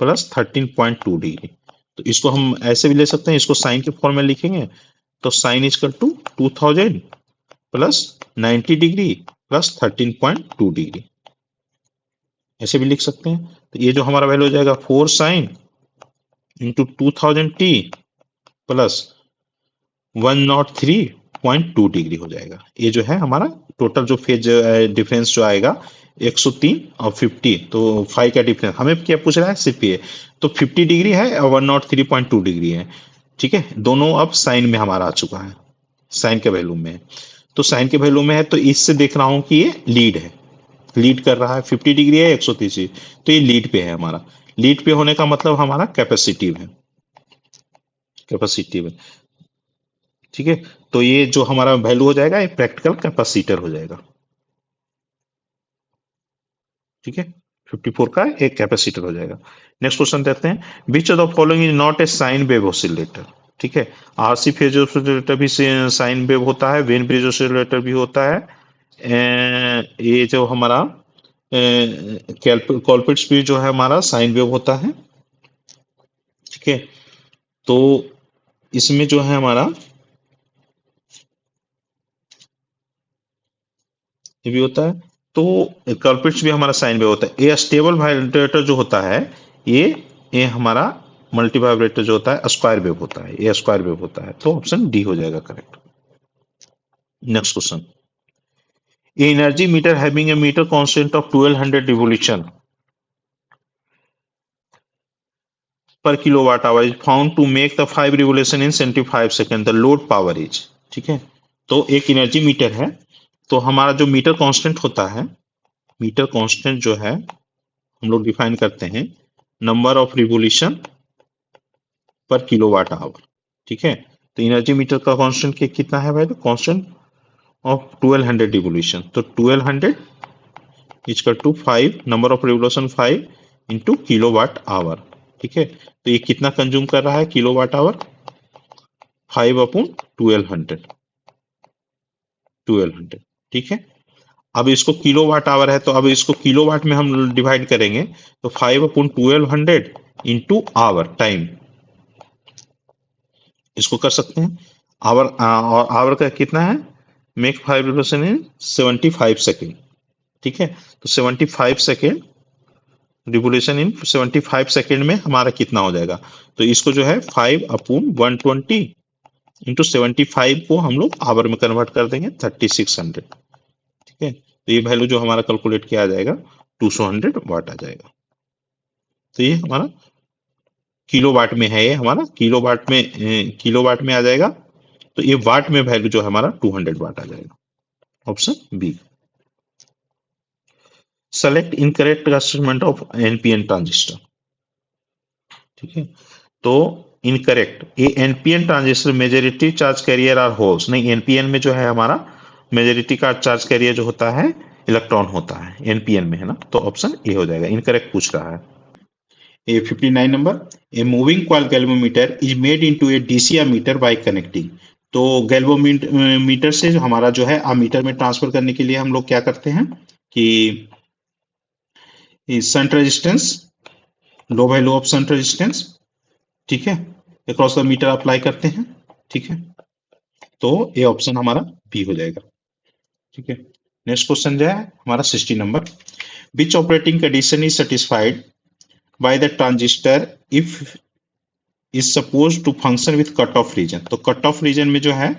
प्लस 13.2 डिग्री। तो इसको हम ऐसे भी ले सकते हैं, इसको साइन के फॉर्म में लिखेंगे तो sine is equal to 2000 plus 90 degree plus 13.2 degree, ऐसे भी लिख सकते हैं। तो ये जो हमारा वैल्यू हो जाएगा 4 sine into 2000t plus 103.2 degree हो जाएगा। ये जो है हमारा टोटल जो फेज डिफरेंस जो आएगा 103 और 50, तो 5 का डिफरेंस हमें क्या पूछ रहा है सिर्फ ये, तो 50 डिग्री है और 103.2 डिग्री है। ठीक है, दोनों अब साइन में हमारा आ चुका है, साइन के वैल्यू में है। तो साइन के वैल्यू में है तो इससे देख रहा हूं कि ये लीड है, लीड कर रहा है, 50 डिग्री है 130, तो ये लीड पे है हमारा। लीड पे होने का मतलब हमारा कैपेसिटिव है, कैपेसिटिव है। ठीक है, तो ये जो हमारा वैल्यू हो जाएगा ये प्रैक्टिकल कैपेसिटर हो जाएगा। ठीक है, 54 का एक कैपेसिटर हो जाएगा। नेक्स्ट क्वेश्चन देखते हैं, विच of the following is not a sine wave oscillator. ठीक है, आरसी फेज ऑसिलेटर भी साइन वेव होता है, वेन ब्रिज ऑसिलेटर भी होता है, ये जो हमारा कॉलपिट्स भी जो है हमारा साइन वेव होता है। ठीक है, तो इसमें जो है हमारा ये भी होता है, तो कल्पिट्स भी हमारा साइन वेव होता है। ये स्टेबल वाइब्रेटर जो होता है ये हमारा मल्टी वाइब्रेटर जो होता है स्क्वायर वेव होता है, ये स्क्वायर वेव होता है, तो ऑप्शन डी हो जाएगा correct. Next question, A energy meter having a metre constant of 1200 revolution per kilowatt hour is found to make the 5 revolution in 75 second, the load power is. ठीक है, तो एक energy meter है, तो हमारा जो मीटर कांस्टेंट होता है, मीटर कांस्टेंट जो है हम लोग डिफाइन करते हैं number of revolution per kilowatt hour. ठीक है, तो एनर्जी मीटर का कांस्टेंट कितना है भाई, तो कांस्टेंट ऑफ 1200 रिवोल्यूशन, तो 1200 is equal to 5 number of revolution 5 into kilowatt hour. ठीक है, तो ये कितना कंज्यूम कर रहा है किलोवाट आवर, 5 अपॉन 1200। ठीक है, अब इसको किलोवाट आवर है तो अब इसको किलोवाट में हम डिवाइड करेंगे, तो 5 अपॉन 1200 इंटू आवर टाइम, इसको कर सकते हैं। आवर और आवर का कितना है, मेक 5 रिवोल्यूशन इन 75 सेकेंड। ठीक है, तो 75 सेकेंड रिवोल्यूशन इन 75 सेकेंड में हमारा कितना हो जाएगा, तो इसको जो है 5 अपॉन 120 इंटू 75 को हम लोग आवर में कन्वर्ट कर देंगे 3600। ठीक है, तो ये वैल्यू जो हमारा कैलकुलेट किया जाएगा 200 वाट आ जाएगा। तो ये हमारा किलोवाट में है, ये हमारा किलोवाट में आ जाएगा, तो ये वाट में वैल्यू जो है हमारा 200 वाट आ जाएगा, option B. Select incorrect assessment of NPN transistor. ठीक है, तो इनकरेक्ट, ये NPN transistor majority charge carrier are holes, नहीं एनपीएन में जो है हमारा मेजॉरिटी का चार्ज कैरियर जो होता है इलेक्ट्रॉन होता है, एनपीएन में है ना, तो ऑप्शन ए हो जाएगा। इनकरेक्ट पूछ रहा है। A 59 number, a moving coil galvanometer is made into a DC meter by connecting. तो गैल्वेमीटर से जो हमारा जो है अमीटर में ट्रांसफर करने के लिए हम लोग क्या करते हैं कि shunt resistance, low value of shunt resistance, ठीक है, अक्रॉस द मीटर अप्लाई करते हैं, ठीक है, तो ये ऑप्शन हमारा बी हो जाएगा, ठीक है। नेक्स्ट क्वेश्चन जो है हमारा 60 number, which operating condition is satisfied by the transistor if is suppose to function with cut off region. तो कट ऑफ रीजन में जो है,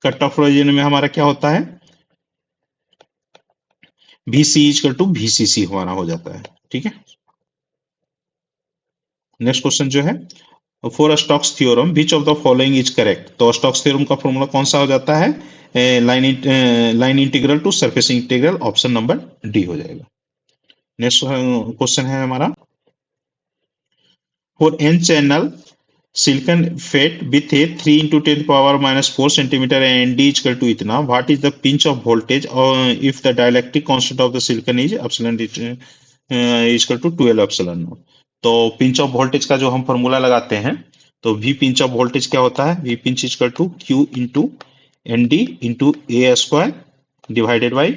कट ऑफ रीजन में हमारा क्या होता है, VC इक्वल टू VCC हमारा हो जाता है, ठीक है। नेक्स्ट क्वेश्चन जो है, for Stokes theorem which of the following is correct. तो स्टोक्स थ्योरम का फॉर्मूला कौन सा हो जाता है, line integral to surface integral, option number D हो जाएगा। नेक्स्ट क्वेश्चन है हमारा, for N channel silicon FET with a 3 into 10 power minus 4 centimeter and d equal to इतना, what is the pinch of voltage or if the dielectric constant of the silicon is epsilon equal to 12 epsilon naught। तो pinch of voltage का जो हम formula लगाते हैं, तो we pinch of voltage क्या होता है, V pinch equal to Q into N D into A square divided by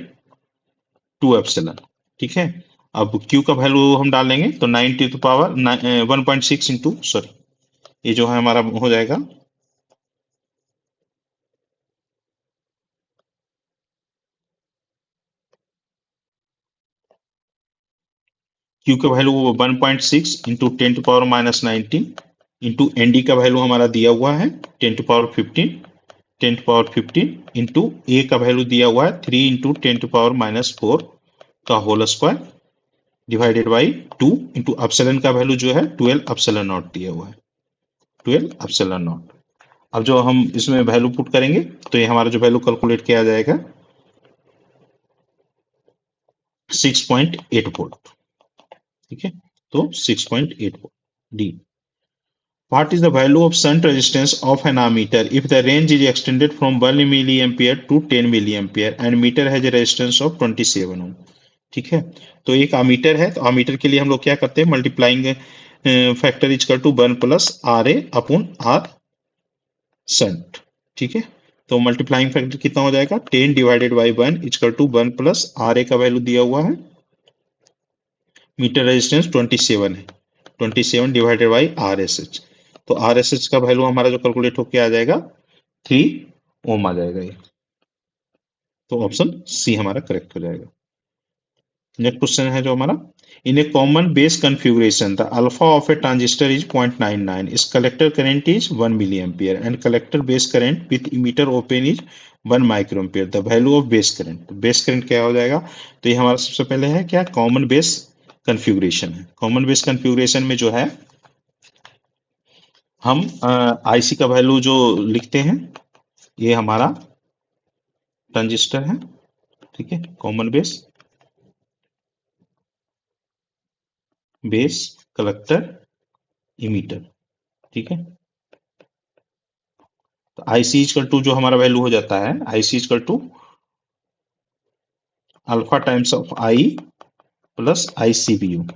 2 epsilon, ठीक है। अब क्यू का वैल्यू हम डालेंगे तो 9 to the power 1.6 into, sorry, ये जो है हमारा हो जाएगा Q का value 1.6 into 10 to power minus 19 into N D का वैल्यू हमारा दिया हुआ है 10 to power 15, 10 to power 15 into A का वैल्यू दिया हुआ है 3 इंटू 10 टू पावर माइनस 4 का whole square divided by 2 into epsilon का वैल्यू जो है 12 एप्सिलॉन नॉट दिया हुआ है, 12 एप्सिलॉन नॉट। अब जो हम इसमें वैल्यू पुट करेंगे तो ये हमारा जो वैल्यू कैलकुलेट किया जाएगा 6.8 वोल्ट, ठीक है। तो 6.8 volt. D, what is the value of shunt resistance of an ammeter if the range is extended from 1 milliampere to 10 milliampere and meter has a resistance of 27 ohm, ठीक है। तो एक ammeter है, तो अमीटर के लिए हम लोग क्या करते हैं, multiplying factor equal to 1 plus R A upon R shunt, ठीक है। तो मल्टीप्लाइंग फैक्टर कितना हो जाएगा, 10 divided by 1 equal to 1 plus R A का वैल्यू दिया हुआ है, मीटर रेजिस्टेंस 27 है, 27 divided by R S H. तो आर एस एच का वैल्यू हमारा जो कैलकुलेट होके आ जाएगा 3 ओम आ जाएगा ये, तो ऑप्शन सी हमारा करेक्ट हो जाएगा। नेक्स्ट क्वेश्चन है जो हमारा, in a common base configuration the alpha of a transistor is 0.99, is collector current is 1 milli ampere and collector base current with emitter open is 1 micro ampere, the value of base current. Base current क्या हो जाएगा, तो ये हमारा सबसे पहले है क्या, कॉमन बेस कॉन्फ़िगरेशन है। कॉमन बेस कॉन्फ़िगरेशन में जो है हम आईसी का वैल्यू जो लिखते हैं, ये हमारा ट्रांजिस्टर है, ठीक है, कॉमन बेस कलेक्टर इमीटर, ठीक है। तो आईसी इक्वल टू जो हमारा वैल्यू हो जाता है, IC equal to alpha times of I plus ICBO,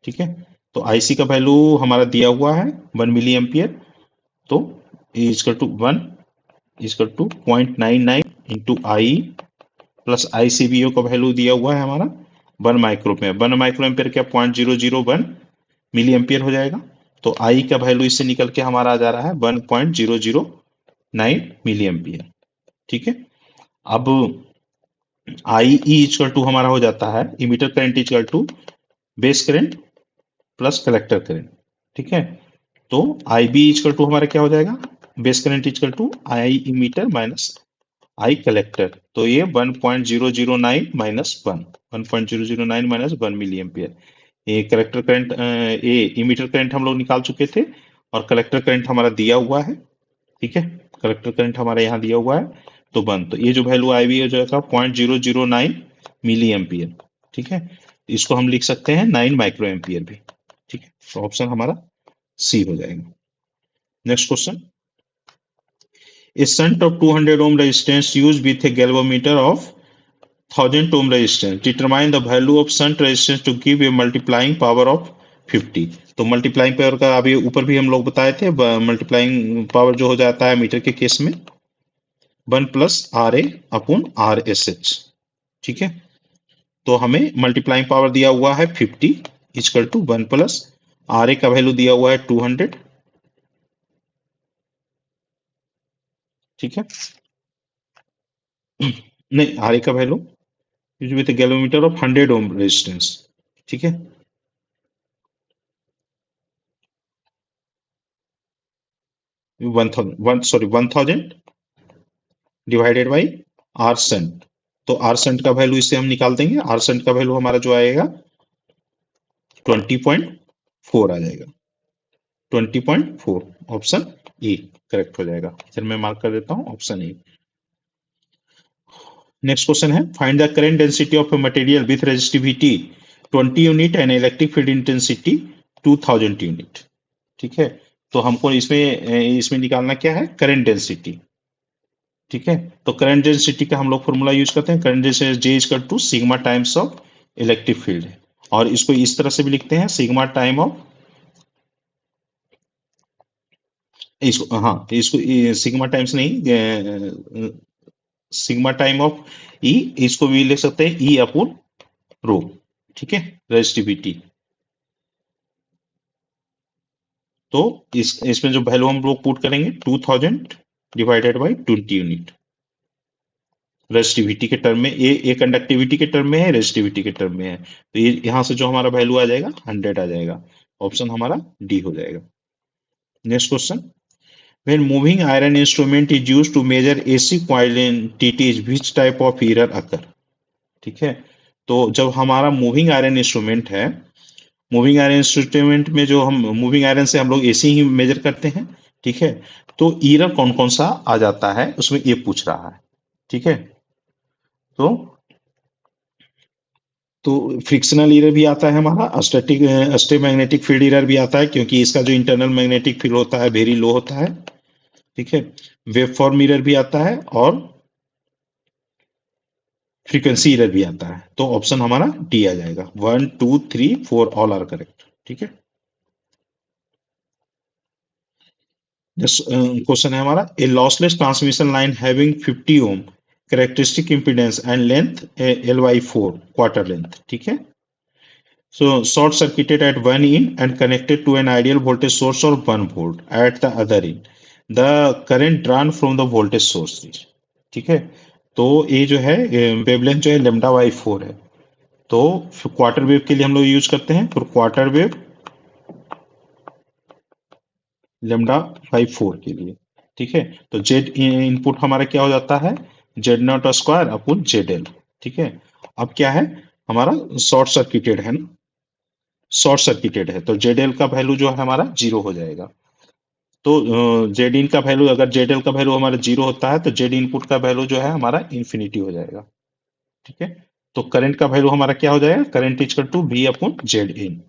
ठीक है। तो आईसी का वैल्यू हमारा दिया हुआ है 1 मिली एम्पियर, तो equal to 1 equal to 0.99 into I plus ICBO का वैल्यू दिया हुआ है हमारा 1 माइक्रो एम्पियर। 1 माइक्रो एम्पियर क्या 0.001 मिली एम्पियर हो जाएगा। तो आई का वैल्यू इससे निकल के हमारा आ जा रहा है 1.009 मिली एम्पियर, ठीक है। अब आई इक्वल टू हमारा हो जाता है emitter current equal to base current plus collector current, ठीक है। तो आई बी इक्वल टू हमारा क्या हो जाएगा, base current equal to I emitter minus I collector, तो ये 1.009 माइनस 1, 1.009 माइनस 1 मिली एम्पियर। ये कलेक्टर करंट, ये इमीटर करंट हम लोग निकाल चुके थे और कलेक्टर करंट हमारा दिया हुआ है, ठीक है। कलेक्टर करंट हमारा यहाँ दिया हुआ है, तो 1, तो ये जो वैल्यू आई हुई है जो है 0.009 मिली एम्पियर, ठीक है। इसको हम लिख सकते हैं 9 माइक्रो एम्पियर भी, ठीक है। तो ऑप्शन हमारा सी हो जाएगा। Next question, a shunt of 200 ohm resistance used with a galvanometer of 1000 ohm resistance. Determine the value of shunt resistance to give a multiplying power of 50. तो मल्टीप्लाइंग पावर का अभी ऊपर भी हम लोग बताए थे, मल्टीप्लाइंग पावर जो हो जाता है मीटर के केस में 1+RA/RSH। ठीक है, तो हमें मल्टीप्लाइंग पावर दिया हुआ है 50 इक्वल टू 1+RA का वैल्यू दिया हुआ है 200। ठीक है, नहीं, RA का value with galvanometer of 100 ohm resistance. ठीक है, 1000 डिवाइडेड बाई आर सेंट। तो आर सेंट का वैल्यू इससे हम निकाल देंगे। आर सेंट का वैल्यू हमारा जो आएगा 20.4 आ जाएगा। 20.4 ऑप्शन ए करेक्ट हो जाएगा। फिर मैं मार्क कर देता हूं ऑप्शन ए। नेक्स्ट क्वेश्चन है, find the current density of a material with resistivity 20 unit and electric field intensity 2000 unit. ठीक है, तो हमको इसमें निकालना क्या है, करंट डेंसिटी। ठीक है, तो करंट डेंसिटी का हम लोग फॉर्मूला यूज करते हैं, current density J equal to sigma times of electric field है। और इसको इस तरह से भी लिखते हैं, सिग्मा टाइम ऑफ, इसको हाँ इसको सिग्मा टाइम्स नहीं, सिग्मा टाइम ऑफ ई, इसको भी लिख सकते हैं ई अपॉन रो। ठीक है, रेजिस्टिविटी। तो इसमें जो वैल्यू हम लोग पुट करेंगे 2000 डिवाइडेड बाई 20 यूनिट रेजिस्टिविटी के टर्म में, ये कंडक्टिविटी के टर्म में है, रेजिस्टिविटी के टर्म में है। तो ये यहां से जो हमारा वैल्यू आ जाएगा 100 आ जाएगा। ऑप्शन हमारा डी हो जाएगा। Next question, when moving iron instrument is used to measure AC quantities which type of error occur। ठीक है, तो जब हमारा मूविंग आयरन इंस्ट्रूमेंट है, मूविंग आयरन इंस्ट्रूमेंट में जो हम मूविंग आयरन से हम लोग एसी ही मेजर करते हैं। ठीक है, तो ईरर कौन कौन सा आ जाता है उसमें ये पूछ रहा है। ठीक है, तो तो फ्रिक्शनल ईरर भी आता है हमारा, स्टे मैग्नेटिक फील्ड ईरर भी आता है, क्योंकि इसका जो इंटरनल मैग्नेटिक फील्ड होता है वेरी लो होता है। ठीक है, वेव फॉर्म ईरर भी आता है और फ्रीक्वेंसी एरर भी आता है। तो ऑप्शन हमारा डी आ जाएगा। 1 2 3 4 ऑल आर करेक्ट। ठीक है, क्वेश्चन है हमारा, a lossless transmission line having 50 ohm characteristic impedance and length L/4 quarter length. ठीक है, so short circuited at one end and connected to an ideal voltage source of 1 volt at the other end, the current drawn from the voltage source is। ठीक है, तो ये जो है wavelength जो है λ/4 है। तो क्वार्टर वेव के लिए हम लोग यूज करते हैं, फिर क्वार्टर वेव λ/4 के लिए। ठीक है, तो जेड इनपुट हमारा क्या हो जाता है, Z0² अपॉन ZL। ठीक है, अब क्या है हमारा शॉर्ट सर्किटेड है ना, शॉर्ट सर्किटेड है, तो ZL का वैल्यू जो है हमारा 0 हो जाएगा। तो जेड इन का वैल्यू, अगर ZL का वैल्यू हमारा 0 होता है तो जेड इनपुट का वैल्यू जो है हमारा इंफिनिटी हो जाएगा। ठीक है, तो करंट का वैल्यू हमारा क्या हो जाएगा, current equal to V upon Z in.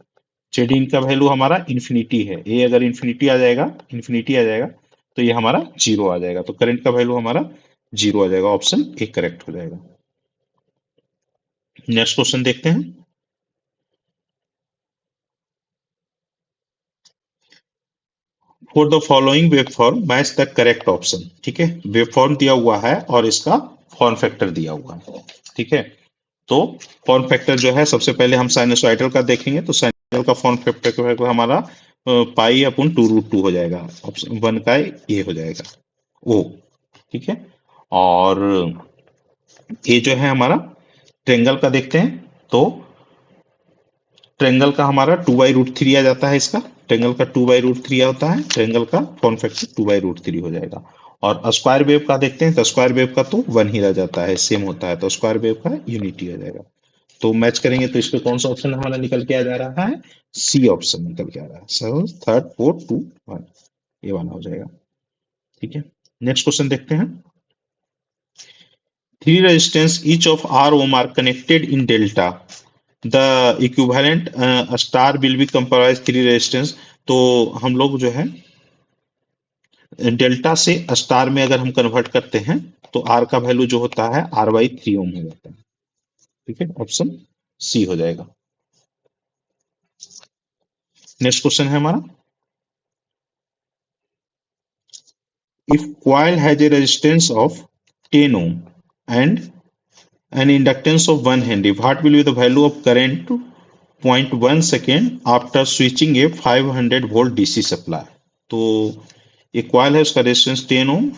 Z in का वैल्यू हमारा इंफिनिटी है, ये अगर इंफिनिटी आ जाएगा, इंफिनिटी आ जाएगा तो ये हमारा 0 आ जाएगा। तो करंट का वैल्यू हमारा 0 आ जाएगा। ऑप्शन ए करेक्ट हो जाएगा। नेक्स्ट क्वेश्चन देखते हैं, for the following wave form match the correct option. ठीक है, वेव फॉर्म दिया हुआ है और इसका फॉर्म फैक्टर दिया हुआ है। ठीक है, तो फॉर्म फैक्टर जो है सबसे पहले हम साइनसॉइडल का देखेंगे, तो साइनसॉइडल का फॉर्म फैक्टर हमारा पाई अपॉन 2√2 हो जाएगा। ऑप्शन 1 का ये हो जाएगा ओ। ठीक है, और ये जो है हमारा ट्रेंगल का देखते हैं, तो ट्रेंगल का हमारा 2/√3 आ जाता है। इसका ट्रेंगल का 2/√3 होता है, ट्रेंगल का फॉर्म फैक्टर 2/√3 हो जाएगा। और स्क्वायर वेव का देखते हैं, तो स्क्वायर वेव का तो 1 ही रह जाता है, सेम होता है, तो स्क्वायर वेव का यूनिटी हो जाएगा। तो मैच करेंगे तो इस पे कौन सा ऑप्शन हमारा निकल के आ जा रहा है, सी ऑप्शन निकल के आ रहा है। 7 3 4 2 1 ये वाला हो जाएगा। ठीक है, नेक्स्ट क्वेश्चन देखते हैं, three resistance each of R ohm are connected in delta, the equivalent star will be comprise three resistance. तो हम लोग जो है डेल्टा से स्टार में अगर हम कन्वर्ट करते हैं तो आर का वैल्यू जो होता है R/3 ओम हो जाता है। ठीक है, ऑप्शन सी हो जाएगा। नेक्स्ट क्वेश्चन है हमारा, if coil has a resistance of 10 ohm and an inductance of 1 Henry, what will be the value of current 0.1 second after switching a 500 volt DC supply? तो एक कॉइल है, उसका resistance 10 ohm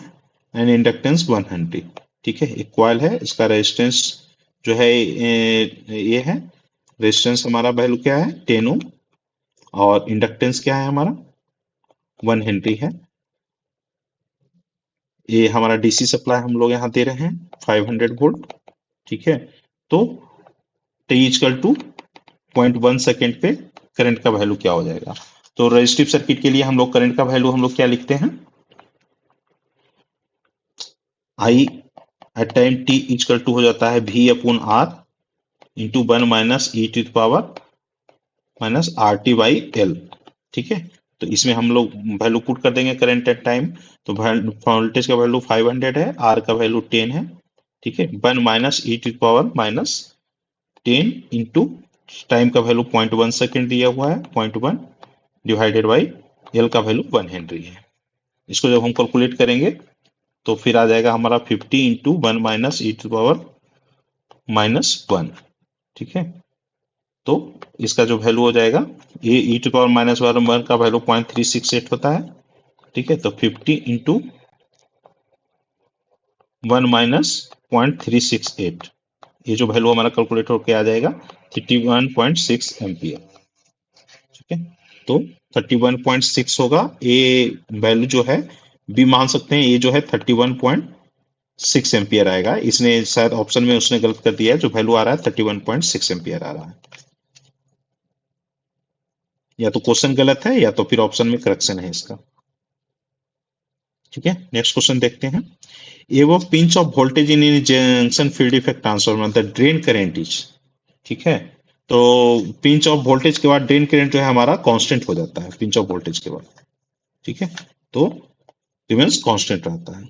and inductance 1 Henry. ठीक है, एक coil है, इसका resistance जो है ये है, रेजिस्टेंस हमारा वैल्यू क्या है 10 ओम, और इंडक्टेंस क्या है हमारा 1 हेनरी है। ये हमारा डीसी सप्लाई हम लोग यहाँ दे रहे हैं 500 वोल्ट। ठीक है, तो t इक्वल टू 0.1 सेकेंड पे करंट का वैल्यू क्या हो जाएगा? तो रेजिस्टिव सर्किट के लिए हम लोग करंट का वैल्यू हम लोग क्या लिखते हैं, I at time t equal to हो जाता है v upon r into 1 minus E to power minus R T by L. ठीक है, तो इसमें हम लोग वैल्यू पुट कर देंगे करंट एट टाइम। तो वोल्टेज का वैल्यू 500 है, आर का वैल्यू 10 है। ठीक है, 1 minus E to power minus 10 into time का वैल्यू 0.1 सेकेंड दिया हुआ है, 0.1 डिवाइडेड बाई एल का वैल्यू 1 हेनरी है। इसको जब हम कैलकुलेट करेंगे तो फिर आ जाएगा हमारा 50 into 1 minus E to power minus 1। ठीक है, तो इसका जो वैल्यू हो जाएगा, ये ई टू पावर माइनस 1 का वैल्यू 0.368 होता है। ठीक है, तो 50 इंटू 1 माइनस 0.368, ये जो वैल्यू हमारा कैलकुलेट होकर आ जाएगा 31.6 एम्पियर। ठीक है, तो 31.6 होगा, ये वैल्यू जो है भी मान सकते हैं, ये जो है 31.6 एम्पियर आएगा। इसने शायद ऑप्शन में उसने गलत कर दिया है, जो वैल्यू आ रहा है 31.6 एम्पियर आ रहा है। या तो क्वेश्चन गलत है या तो फिर ऑप्शन में करेक्शन है इसका। ठीक है, नेक्स्ट क्वेश्चन देखते हैं, एवं pinch of voltage in junction field effect transformer the drain current is. ठीक है, तो पिंच ऑफ वोल्टेज के बाद ड्रेन करंट जो है हमारा कांस्टेंट हो जाता है पिंच ऑफ वोल्टेज के बाद। ठीक है, तो रिमेंस कांस्टेंट रहता है।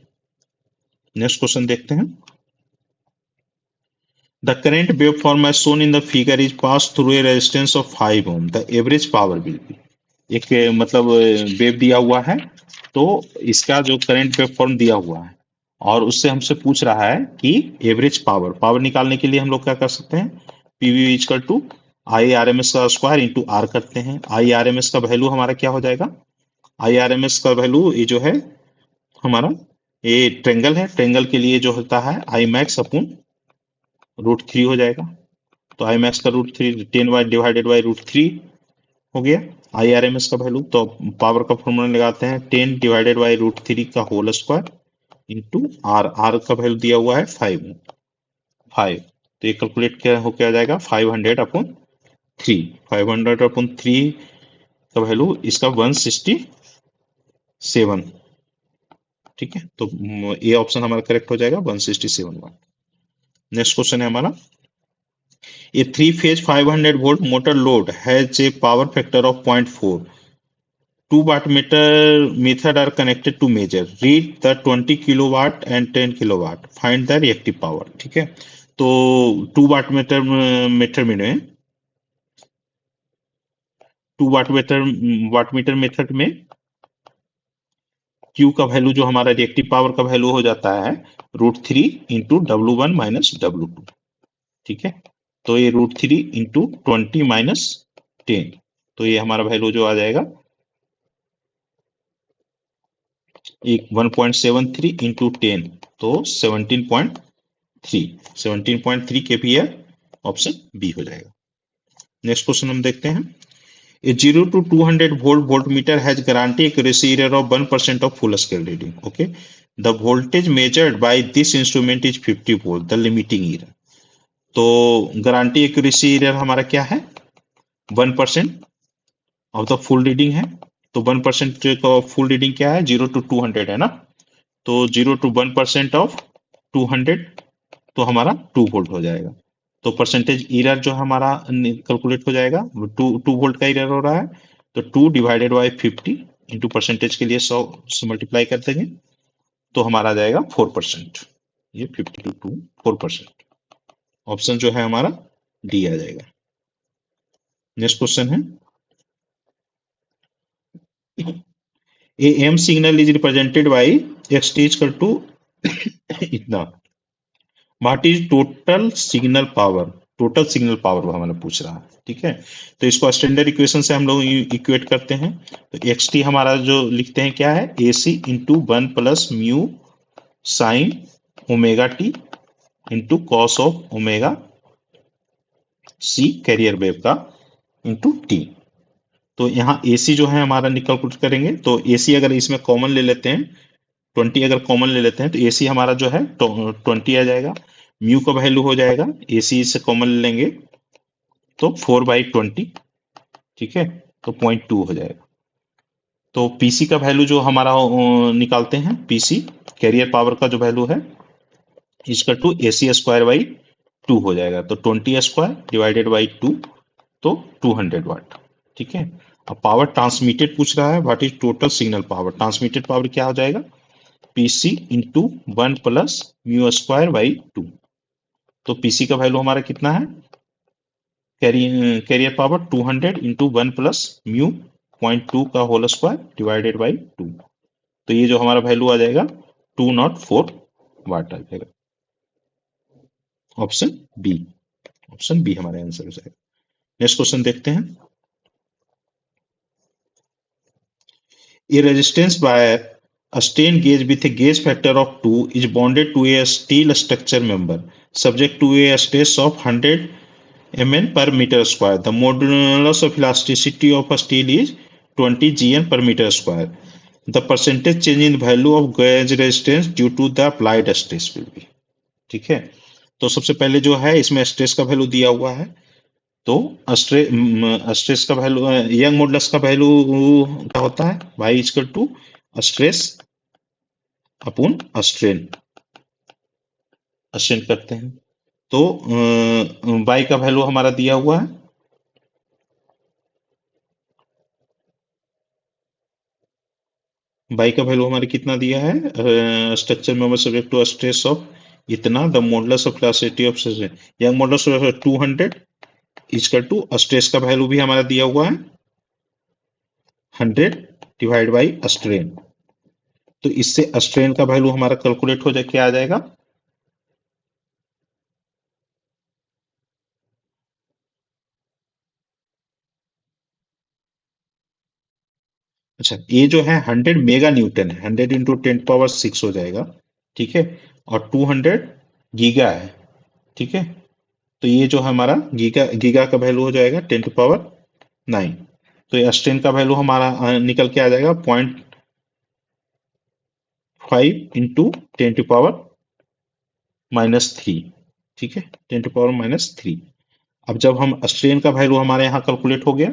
नेक्स्ट क्वेश्चन देखते हैं, the current wave form as shown in the figure is pass through a resistance of 5 ohm, the average power will be. एक मतलब वेव दिया हुआ है, तो इसका जो करंट वेव फॉर्म दिया हुआ है और उससे हमसे पूछ रहा है कि एवरेज पावर, पावर निकालने के लिए हम लोग क्या कर सकते हैं, PV equal to I R M S का स्क्वायर इंटू आर करते हैं। आई आर एम एस का वैल्यू हमारा क्या हो जाएगा, आई आर एम एस का वैल्यू ये जो है हमारा, ये ट्रेंगल है, ट्रेंगल के लिए जो होता है आई मैक्स अपॉन √3 हो जाएगा। तो आई मैक्स का √3 10 वाई डिवाइडेड बाई √3 हो गया आई आर एम एस का वैल्यू। तो पावर का फॉर्मूला लगाते हैं 10 डिवाइडेड बाई √3 का whole square into R, R का वैल्यू दिया हुआ है 5। तो ये कैलकुलेट क्या हो क्या जाएगा 500 अपॉन 3, 500 अपॉन 3 का वैल्यू इसका 167। ठीक है, तो ये ऑप्शन हमारा करेक्ट हो जाएगा 167। नेक्स्ट क्वेश्चन है हमारा, ए 3 phase 500 volt motor load has a power factor of 0.4, 2 wattmeter method are connected to measure, read the 20 kilowatt and 10 kilowatt, find the reactive power। ठीक है, तो 2 wattmeter मीटर में 2 वाटमीटर मेथड में Q का value जो हमारा रिएक्टिव पावर का value हो जाता है √3 इंटू W1 माइनस W2। ठीक है, तो ये √3 इंटू 20 माइनस 10, तो ये हमारा वैल्यू जो आ जाएगा एक 1.73 इंटू 10, तो 17.3 kVA, ऑप्शन बी हो जाएगा। नेक्स्ट क्वेश्चन हम देखते हैं, ए 0 to 200 volt voltmeter has guarantee accuracy error of 1% of full scale reading. Okay, the voltage measured by this instrument is 50 volt, the limiting error। तो गारंटी एक्यूरेसी एरर हमारा क्या है 1% of the full reading है। तो 1% का full reading क्या है 0 to 200 है ना, तो 0 to 1% ऑफ 200 तो हमारा 2 वोल्ट हो जाएगा। तो परसेंटेज एरर जो हमारा कैलकुलेट हो जाएगा 2 वोल्ट का एरर हो रहा है, तो 2 डिवाइडेड बाई 50 इंटू परसेंटेज के लिए 100 से मल्टीप्लाई कर देंगे, तो हमारा आ जाएगा 4%। ये 50 to 4%। ऑप्शन जो है हमारा डी आ जाएगा। नेक्स्ट क्वेश्चन है, A M signal is represented by X T equal to इतना, what is total signal power, total signal power वो हमारा पूछ रहा है। ठीक है, तो इसको स्टैंडर्ड इक्वेशन से हम लोग इक्वेट करते हैं। तो एक्स टी हमारा जो लिखते हैं क्या है, A C into 1 plus mu sine omega T into cos of omega C carrier wave का इंटू टी। तो यहाँ ए सी जो है हमारा कैलकुलेट करेंगे, तो ए सी अगर इसमें कॉमन ले लेते हैं 20, अगर कॉमन ले लेते हैं तो ए सी हमारा जो है 20 आ जाएगा। म्यू का वैल्यू हो जाएगा, ए सी से कॉमन ले लेंगे तो 4/20। ठीक है, तो 0.2 हो जाएगा। तो पीसी का वैल्यू जो हमारा निकालते हैं, पीसी कैरियर पावर का जो वैल्यू है इसका to A C square by 2 हो जाएगा। तो 20 स्क्वायर डिवाइडेड बाई 2, तो 200 वाट। ठीक है, अब पावर ट्रांसमिटेड पूछ रहा है, what is total signal power. Transmitted power क्या हो जाएगा, PC into 1 plus mu square by 2। तो पीसी का वैल्यू हमारा कितना है, carrier power 200 into 1 plus mu 0.2 का होल स्क्वायर डिवाइडेड बाई 2। तो ये जो हमारा वैल्यू आ जाएगा 204 वाट आ जाएगा। ऑप्शन बी, ऑप्शन बी हमारा आंसर हो जाएगा। नेक्स्ट क्वेश्चन देखते हैं, A resistance by a strain gauge with a gauge factor of 2 is bonded to a steel structure member subject to a stress of 100 mn per meter square. The modulus of elasticity of a steel is 20 gn per meter square. The percentage change in value of gauge resistance due to the applied stress will be। ठीक है, तो सबसे पहले जो है इसमें stress का value दिया हुआ है। तो स्ट्रेस का वैल्यू, यंग मॉडुलस का वैल्यू क्या होता है, y equal to stress upon strain, strain करते हैं। तो y का वैल्यू हमारा दिया हुआ है, y का वैल्यू हमारे कितना दिया है, structure member subject to stress of इतना, the modulus of elasticity of Young modulus 200 equal to stress का वैल्यू भी हमारा दिया हुआ है 100 डिवाइड बाई स्ट्रेन। तो इससे स्ट्रेन का वैल्यू हमारा कैलकुलेट हो जाए, क्या आ जाएगा, अच्छा ये जो है 100 मेगा न्यूटन है, 100 इंटू 10⁻6 हो जाएगा। ठीक है, और 200 गीगा है। ठीक है, तो ये जो हमारा गीगा, गीगा का वैल्यू हो जाएगा 10⁹। तो ये स्ट्रेन का वैल्यू हमारा निकल के आ जाएगा 0.5 इंटू 10⁻⁻3। ठीक है, 10⁻⁻3। अब जब हम स्ट्रेन का वैल्यू हमारे यहाँ कैलकुलेट हो गया,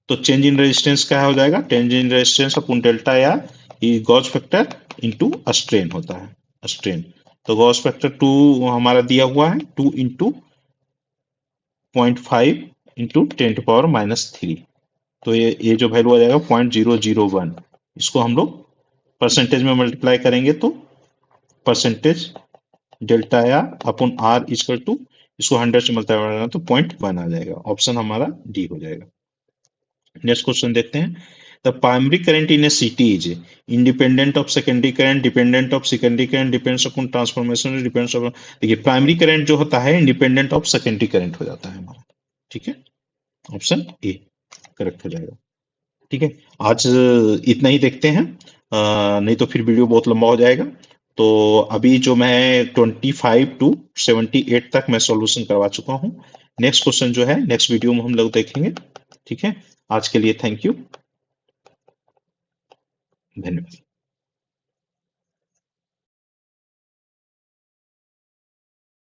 तो चेंज इन रेजिस्टेंस क्या हो जाएगा, change in resistance upon delta या गॉस फैक्टर इनटू स्ट्रेन होता है, स्ट्रेन। तो गॉस फैक्टर 2 हमारा दिया हुआ है, 2 इंटू 0.5 इंटू 10⁻⁻3। तो ये जो वैल्यू आ जाएगा 0.001। इसको हम लोग परसेंटेज में मल्टीप्लाई करेंगे तो परसेंटेज डेल्टा या अपॉन आर इक्वल टू, इसको 100 से मल्टीप्लाई करेंगे तो 0.1 आ जाएगा। ऑप्शन हमारा डी हो जाएगा। नेक्स्ट क्वेश्चन देखते हैं, the primary current in A city is independent of secondary current, dependent of secondary current, depends upon transformation, depends upon. देखिए प्राइमरी करंट जो होता है इंडिपेंडेंट ऑफ सेकेंडरी करंट हो जाता है हमारा। ठीक है, ऑप्शन ए करेक्ट हो जाएगा। ठीक है, आज इतना ही देखते हैं, नहीं तो फिर वीडियो बहुत लंबा हो जाएगा। तो अभी जो मैं 25 टू 78 तक मैं सॉल्यूशन करवा चुका हूँ। नेक्स्ट क्वेश्चन जो है नेक्स्ट वीडियो में हम लोग देखेंगे। ठीक है, आज के लिए थैंक यू, धन्यवाद।